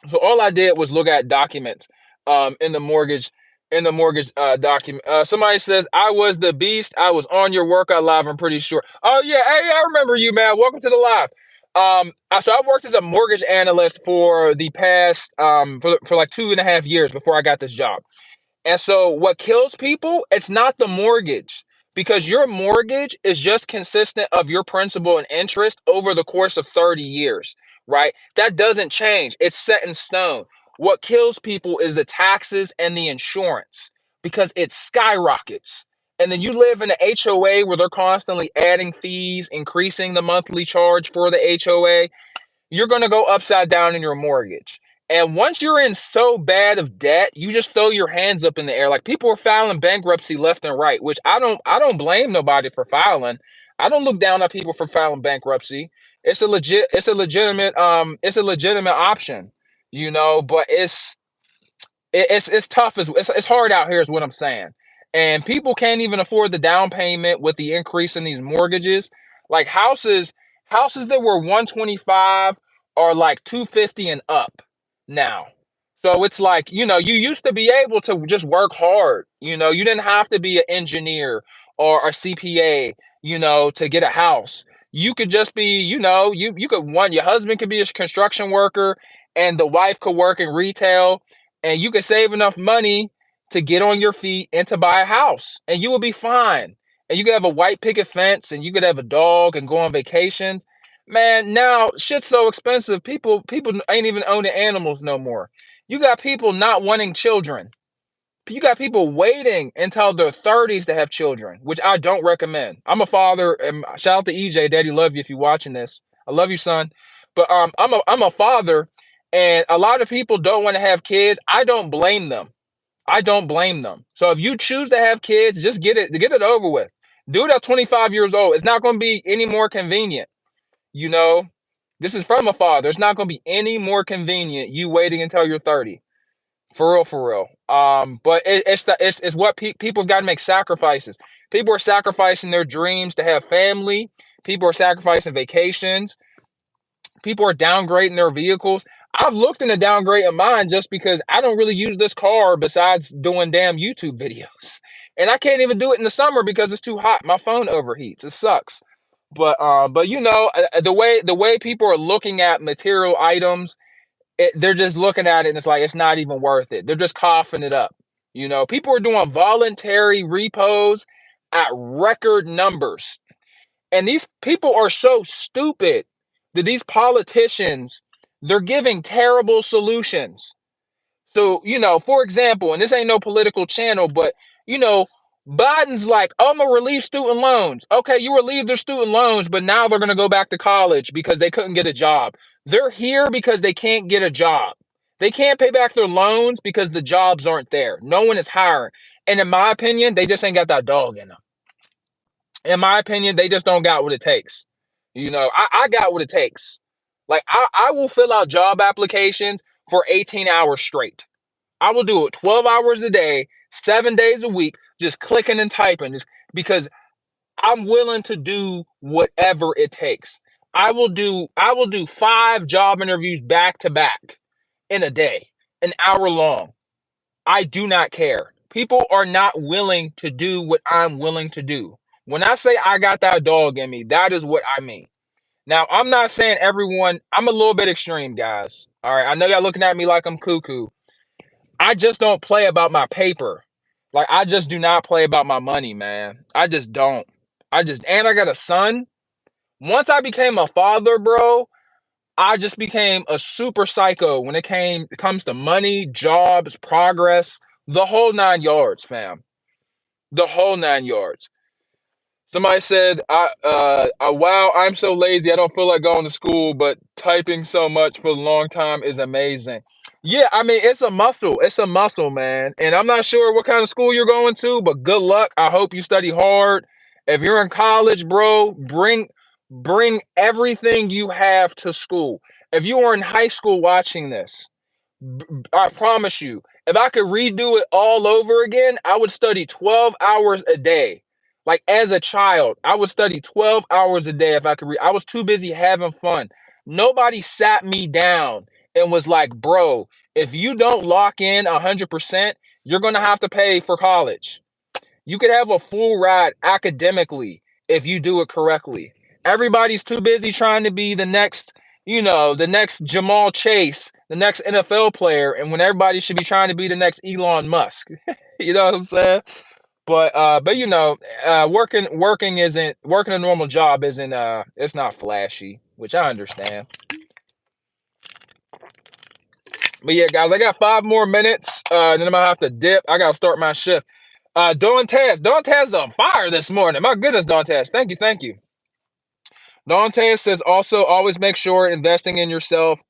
So all I did was look at documents in the mortgage document. Somebody says, I was the beast. I was on your workout live, I'm pretty sure. Oh yeah, hey, I remember you, man. Welcome to the live. So I worked as a mortgage analyst for the past for like 2.5 years before I got this job. And so what kills people, it's not the mortgage, because your mortgage is just consistent of your principal and interest over the course of 30 years, right? That doesn't change. It's set in stone. What kills people is the taxes and the insurance, because it skyrockets. And then you live in an HOA where they're constantly adding fees, increasing the monthly charge for the HOA. You're going to go upside down in your mortgage. And once you're in so bad of debt, you just throw your hands up in the air. Like, people are filing bankruptcy left and right, which I don't blame nobody for filing. I don't look down at people for filing bankruptcy. It's a legitimate option, but it's tough. It's hard out here is what I'm saying. And people can't even afford the down payment with the increase in these mortgages. Like, houses that were 125 are like 250 and up now. So it's like, you used to be able to just work hard. You didn't have to be an engineer or a CPA, to get a house. You could just be, your husband could be a construction worker and the wife could work in retail, and you could save enough money to get on your feet and to buy a house, and you will be fine. And you could have a white picket fence, and you could have a dog and go on vacations. Man, now shit's so expensive. People ain't even owning animals no more. You got people not wanting children. You got people waiting until their 30s to have children, which I don't recommend. I'm a father, and shout out to EJ, Daddy, love you if you're watching this. I love you, son. But I'm a father, and a lot of people don't want to have kids. I don't blame them. I don't blame them. So if you choose to have kids, just get it over with. Do it at 25 years old. It's not going to be any more convenient. You know, this is from a father. It's not going to be any more convenient you waiting until you're 30 For real, for real. But it's what people have got to make sacrifices. People are sacrificing their dreams to have family. People are sacrificing vacations. People are downgrading their vehicles. I've looked into downgrading mine just because I don't really use this car besides doing damn YouTube videos. And I can't even do it in the summer because it's too hot. My phone overheats. It sucks. But the way people are looking at material items, they're just looking at it and it's like it's not even worth it. They're just coughing it up. People are doing voluntary repos at record numbers. And these people are so stupid that these politicians, they're giving terrible solutions. So, for example, and this ain't no political channel, but, you know, Biden's like, oh, I'm going to relieve student loans. Okay, you relieve their student loans, but now they're going to go back to college because they couldn't get a job. They're here because they can't get a job. They can't pay back their loans because the jobs aren't there. No one is hiring. And in my opinion, they just ain't got that dog in them. In my opinion, they just don't got what it takes. I got what it takes. Like, I will fill out job applications for 18 hours straight. I will do it 12 hours a day, 7 days a week, just clicking and typing, just because I'm willing to do whatever it takes. I will do 5 job interviews back to back in a day, an hour long. I do not care. People are not willing to do what I'm willing to do. When I say I got that dog in me, that is what I mean. Now, I'm not saying everyone, I'm a little bit extreme, guys. All right. I know y'all looking at me like I'm cuckoo. I just don't play about my paper. Like, I just do not play about my money, man. I just don't. And I got a son. Once I became a father, bro, I just became a super psycho when it comes to money, jobs, progress, the whole 9 yards, fam. The whole 9 yards. Somebody said, wow, I'm so lazy. I don't feel like going to school, but typing so much for a long time is amazing. Yeah, I mean, it's a muscle. It's a muscle, man. And I'm not sure what kind of school you're going to, but good luck. I hope you study hard. If you're in college, bro, bring everything you have to school. If you are in high school watching this, I promise you, if I could redo it all over again, I would study 12 hours a day. Like, as a child, I would study 12 hours a day if I could read. I was too busy having fun. Nobody sat me down and was like, bro, if you don't lock in 100%, you're going to have to pay for college. You could have a full ride academically if you do it correctly. Everybody's too busy trying to be the next Jamal Chase, the next NFL player, and when everybody should be trying to be the next Elon Musk. You know what I'm saying? But working a normal job isn't it's not flashy, which I understand. But yeah, guys, I got 5 more minutes. Then I'm gonna have to dip. I gotta start my shift. Don Taz is on fire this morning. My goodness, Don Taz. Thank you. Don Taz says also always make sure investing in yourself.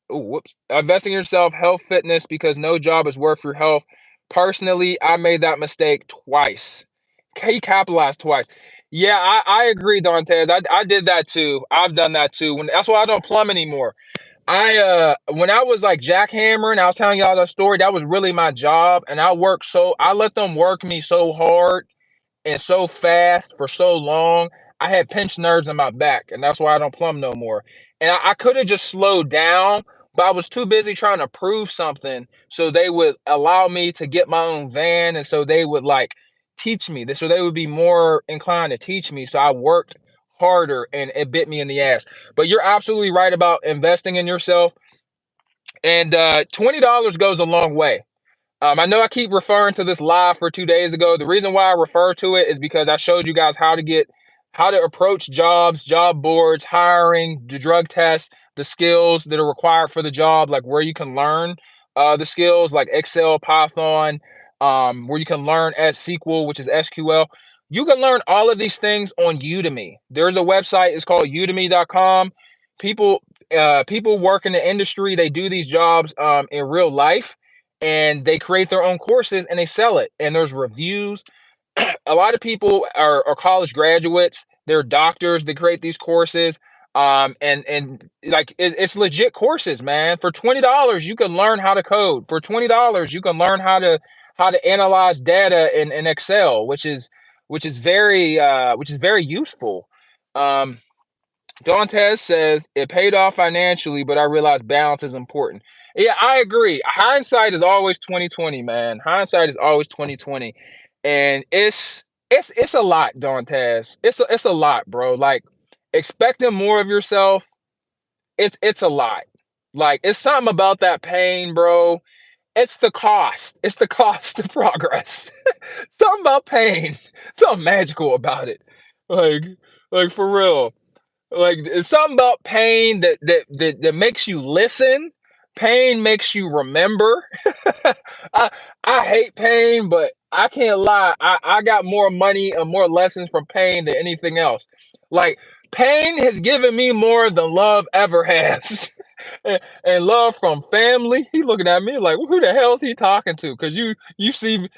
Investing in yourself, health, fitness, because no job is worth your health. Personally, I made that mistake twice. He capitalized twice. Yeah, I agree, Don Taz. I did that too. I've done that too. That's why I don't plumb anymore. When I was like jackhammering, I was telling y'all that story. That was really my job, and I let them work me so hard and so fast for so long. I had pinched nerves in my back, and that's why I don't plumb no more. And I could have just slowed down, but I was too busy trying to prove something so they would allow me to get my own van, and so they would like teach me this, so they would be more inclined to teach me. So I worked harder, and it bit me in the ass. But you're absolutely right about investing in yourself, and $20 goes a long way. I know I keep referring to this live for 2 days ago. The reason why I refer to it is because I showed you guys how to approach jobs, job boards, hiring, the drug tests, the skills that are required for the job, like where you can learn the skills like Excel, Python, where you can learn SQL, which is SQL. You can learn all of these things on Udemy. There's a website, it's called udemy.com. People work in the industry, they do these jobs in real life, and they create their own courses and they sell it. And there's reviews. A lot of people are college graduates. They're doctors. They create these courses. And like it's legit courses, man. For $20, you can learn how to code. For $20, you can learn how to analyze data in Excel, which is very useful. Um, Dantes says it paid off financially, but I realized balance is important. Yeah, I agree. Hindsight is always 2020, man. Hindsight is always 2020. And it's a lot, Dantes. It's a lot, bro. Like expecting more of yourself, it's a lot. Like it's something about that pain, bro. It's the cost. It's the cost of progress. Something about pain. Something magical about it. Like, like for real. Like it's something about pain that makes you listen. Pain makes you remember. I I hate pain, but I can't lie. I got more money and more lessons from pain than anything else. Like pain has given me more than love ever has. And love from family. He looking at me like, who the hell is he talking to? Because you see me,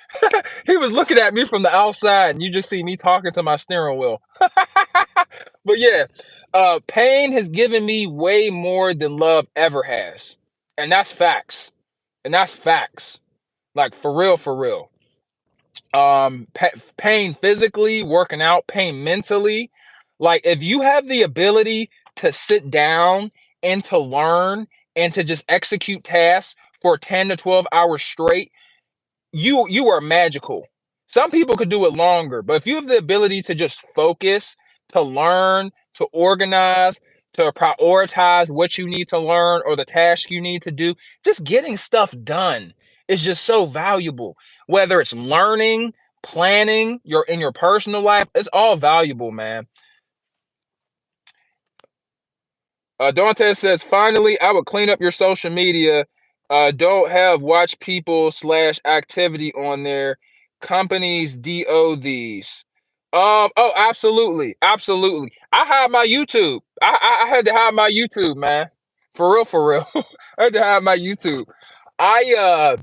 he was looking at me from the outside, and you just see me talking to my steering wheel. But yeah, pain has given me way more than love ever has, and that's facts. And that's facts. Like for real, for real. Pain physically, working out, pain mentally. Like if you have the ability to sit down and to learn and to just execute tasks for 10 to 12 hours straight, you are magical. Some people could do it longer, but if you have the ability to just focus, to learn, to organize, to prioritize what you need to learn or the task you need to do, just getting stuff done is just so valuable. Whether it's learning, planning, in your personal life, it's all valuable, man. Dante says, finally, I would clean up your social media. Don't have watch people slash activity on there. Companies DODs. Oh, absolutely. Absolutely. I hide my YouTube. I had to hide my YouTube, man. For real, for real. I had to hide my YouTube. I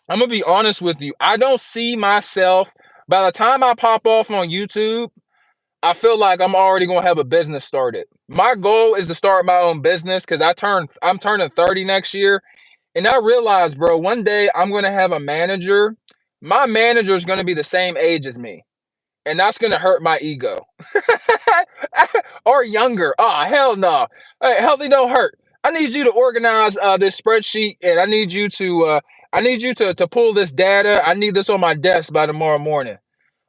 I'm gonna be honest with you. I don't see myself by the time I pop off on YouTube. I feel like I'm already gonna have a business started. My goal is to start my own business because I'm turning 30 next year. And I realized, bro, one day I'm gonna have a manager. My manager is gonna be the same age as me. And that's gonna hurt my ego. Or younger. Oh, hell no. Hey, healthy don't hurt. I need you to organize this spreadsheet and I need you to pull this data. I need this on my desk by tomorrow morning.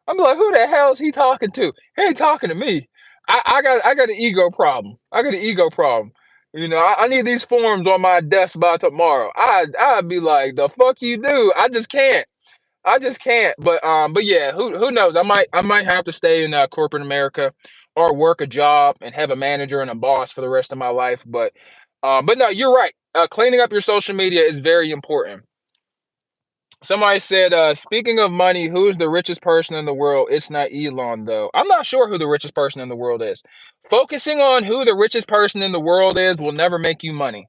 I'm like, who the hell is he talking to? He ain't talking to me. I got an ego problem. I got an ego problem. I need these forms on my desk by tomorrow. I'd be like, the fuck you do? I just can't. I just can't. But yeah, who knows? I might have to stay in corporate America or work a job and have a manager and a boss for the rest of my life. But no, you're right. Cleaning up your social media is very important. Somebody said, speaking of money, who's the richest person in the world? It's not Elon, though. I'm not sure who the richest person in the world is. Focusing on who the richest person in the world is will never make you money.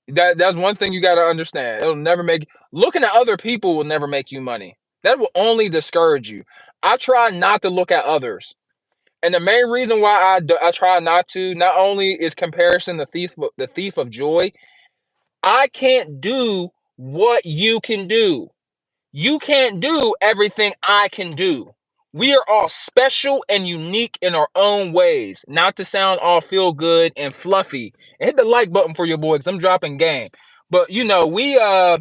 That's one thing you got to understand. It'll never make looking at other people will never make you money. That will only discourage you. I try not to look at others. And the main reason why I try not to, not only is comparison the thief of joy, I can't do what you can do. You can't do everything I can do. We are all special and unique in our own ways. Not to sound all feel good and fluffy. And hit the like button for your boy, because I'm dropping game. But we all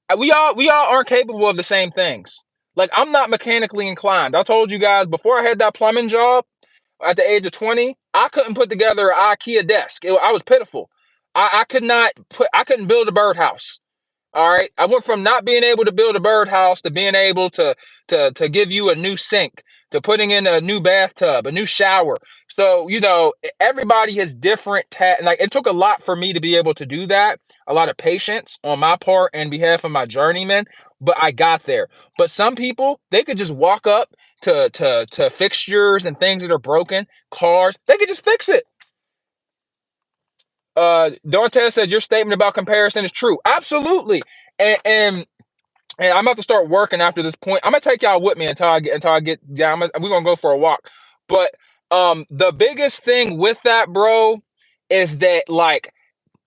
aren't capable of the same things. Like I'm not mechanically inclined. I told you guys before I had that plumbing job at the age of 20, I couldn't put together an IKEA desk. I was pitiful. I couldn't build a birdhouse. All right. I went from not being able to build a birdhouse to being able to give you a new sink, to putting in a new bathtub, a new shower. So, everybody has different like it took a lot for me to be able to do that. A lot of patience on my part and behalf of my journeyman, but I got there. But some people, they could just walk up to fixtures and things that are broken, cars, they could just fix it. Dante said your statement about comparison is true. Absolutely. And I'm about to start working after this point. I'm gonna take y'all with me until I get down. We're gonna go for a walk. But The biggest thing with that, bro, is that like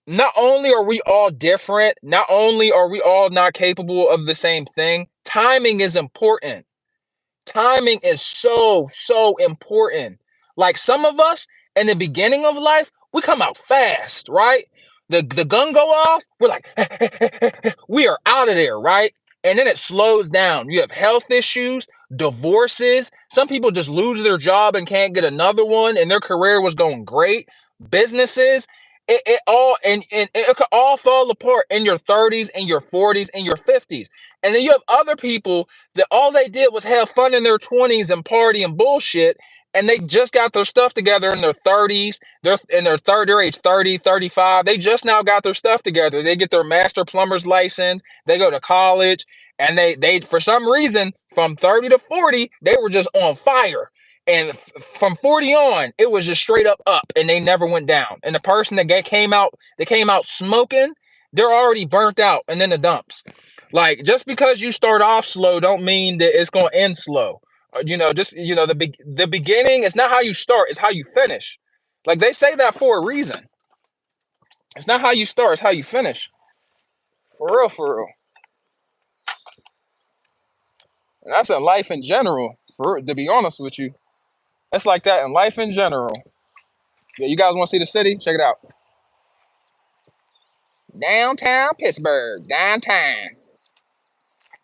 not only are we all different, not only are we all not capable of the same thing, timing is important. Timing is so important. Like some of us in the beginning of life, we come out fast, right? The gun go off, we're like, we are out of there, right? And then it slows down. You have health issues, divorces. Some people just lose their job and can't get another one, and their career was going great. Businesses, it all and it could all fall apart in your 30s and your 40s and your 50s. And then you have other people that all they did was have fun in their 20s and party and bullshit, and they just got their stuff together in their 30s. They're in their third, their age 30, 35. They just now got their stuff together. They get their master plumber's license. They go to college, and they for some reason from 30 to 40, they were just on fire. And from 40 on, it was just straight up, and they never went down. And the person that came out smoking, they're already burnt out and in the dumps. Like just because you start off slow, don't mean that it's gonna end slow. Just the beginning is not how you start; it's how you finish. Like they say that for a reason. It's not how you start; it's how you finish. For real, for real. And that's in life in general. To be honest with you, that's like that in life in general. Yeah, you guys want to see the city? Check it out. Downtown Pittsburgh, downtown.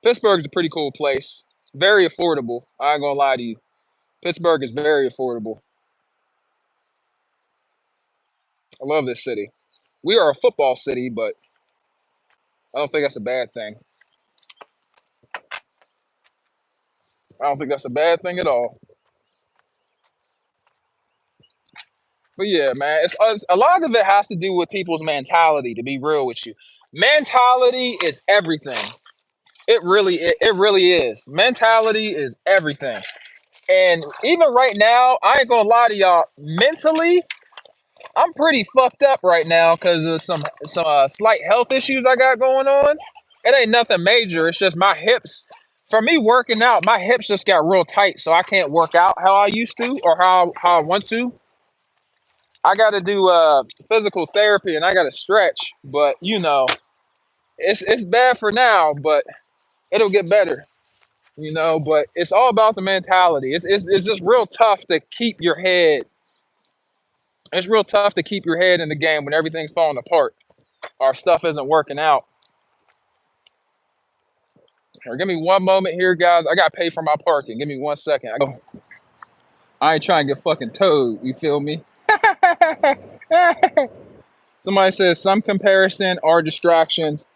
Pittsburgh is a pretty cool place. Very affordable. I ain't gonna lie to you. Pittsburgh is very affordable. I love this city. We are a football city, but I don't think that's a bad thing. I don't think that's a bad thing at all. But yeah, man, it's a lot of it has to do with people's mentality. To be real with you, mentality is everything. It really is. Mentality is everything. And even right now, I ain't gonna lie to y'all. Mentally, I'm pretty fucked up right now because of some slight health issues I got going on. It ain't nothing major. It's just my hips. For me working out, my hips just got real tight, so I can't work out how I used to or how I want to. I got to do physical therapy and I got to stretch, but it's bad for now, but it'll get better. But it's all about the mentality. It's just real tough to keep your head. It's real tough to keep your head in the game when everything's falling apart or stuff isn't working out. Or give me one moment here, guys. I got to pay for my parking. Give me 1 second. I ain't trying to get fucking towed. You feel me? Somebody says some comparison are distractions.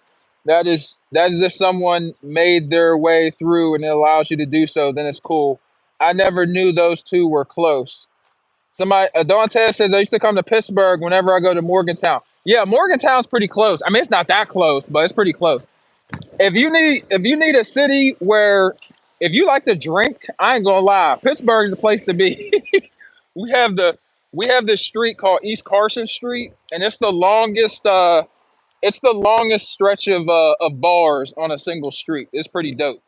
That is if someone made their way through and it allows you to do so, then it's cool. I never knew those two were close. Somebody Dante says I used to come to Pittsburgh whenever I go to Morgantown. Yeah, Morgantown's pretty close. I mean, it's not that close, but it's pretty close. If you need a city where if you like to drink, I ain't gonna lie, Pittsburgh's the place to be. we have the we have this street called East Carson Street, and it's the longest stretch of bars on a single street. It's pretty dope.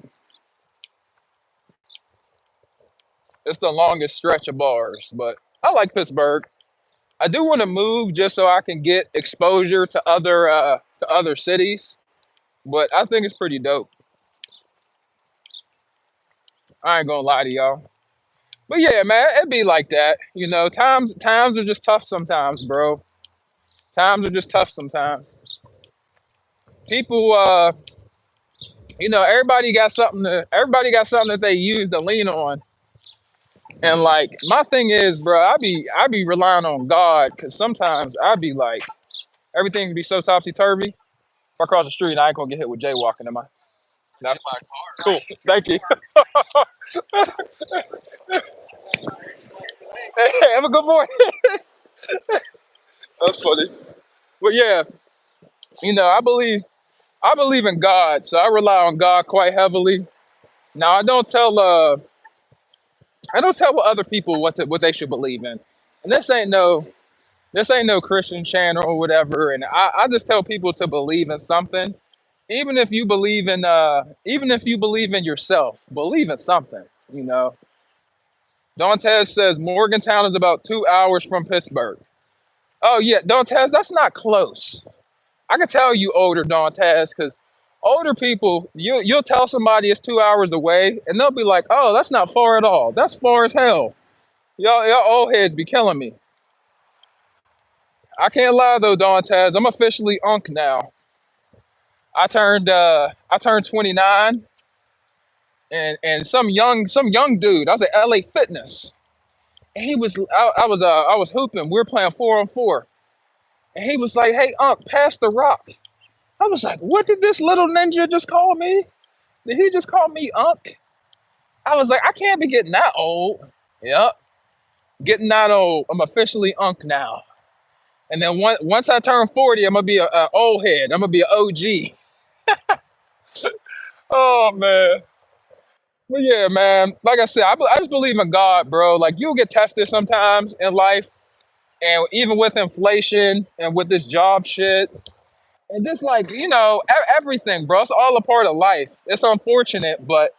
It's the longest stretch of bars, but I like Pittsburgh. I do want to move just so I can get exposure to other cities, but I think it's pretty dope. I ain't gonna lie to y'all. But yeah, man, it'd be like that. Times are just tough sometimes, bro. Times are just tough sometimes. People, everybody got something that they use to lean on. And like my thing is, bro, I be relying on God because sometimes I be like everything be so topsy turvy. If I cross the street, I ain't gonna get hit with jaywalking, am I? No. Cool. Thank you. Hey, have a good morning. That's funny. But yeah, I believe in God, so I rely on God quite heavily. Now I don't tell what other people what they should believe in. And this ain't no Christian channel or whatever. And I just tell people to believe in something. Even if you believe in yourself, believe in something, you know. Dantes says Morgantown is about 2 hours from Pittsburgh. Oh yeah, Dantes, that's not close. I can tell you older Dantes, because older people, you'll tell somebody it's 2 hours away, and they'll be like, "Oh, that's not far at all. That's far as hell." Y'all old heads be killing me. I can't lie though, Dantes. I'm officially unk now. I turned 29, and some young dude. I was at LA Fitness, and I was hooping. We were playing 4-on-4, and he was like, "Hey, unk, pass the rock." I was like, "What did this little ninja just call me? Did he just call me unk?" I was like, "I can't be getting that old." Yep, getting that old. I'm officially unk now. And then once I turn 40, I'm gonna be a old head. I'm gonna be an OG. Oh man. But yeah, man. Like I said, I just believe in God, bro. Like you'll get tested sometimes in life, and even with inflation and with this job shit, and just like everything, bro. It's all a part of life. It's unfortunate, but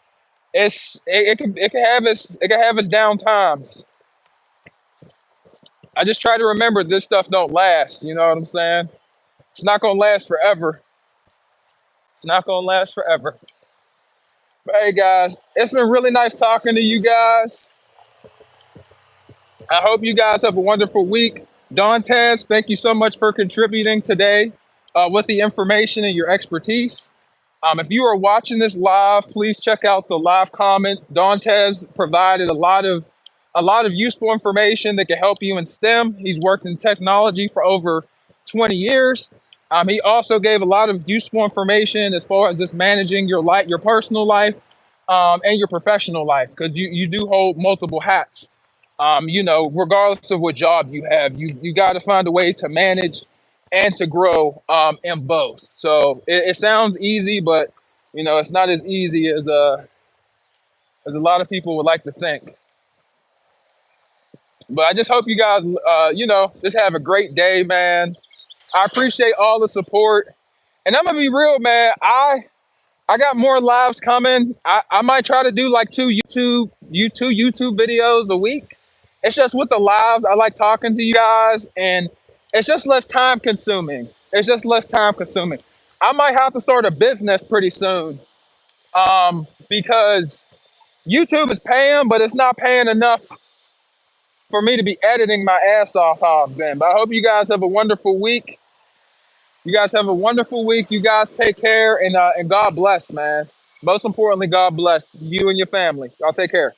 it can have its down times. I just try to remember this stuff don't last. You know what I'm saying? It's not gonna last forever. It's not gonna last forever. But hey, guys, it's been really nice talking to you guys. I hope you guys have a wonderful week. Dantes, thank you so much for contributing today with the information and your expertise. If you are watching this live, please check out the live comments. Dantes provided a lot of useful information that can help you in STEM. He's worked in technology for over 20 years. He also gave a lot of useful information as far as just managing your life, your personal life, and your professional life, because you do hold multiple hats. Regardless of what job you have, you got to find a way to manage and to grow in both. So it sounds easy, but it's not as easy as a lot of people would like to think. But I just hope you guys, just have a great day, man. I appreciate all the support, and I'm gonna be real, man. I got more lives coming. I might try to do like two YouTube videos a week. It's just with the lives, I like talking to you guys, and it's just less time consuming. It's just less time consuming. I might have to start a business pretty soon, because YouTube is paying, but it's not paying enough for me to be editing my ass off how I've been. But I hope you guys have a wonderful week. You guys have a wonderful week. You guys take care, and God bless, man. Most importantly, God bless you and your family. Y'all take care.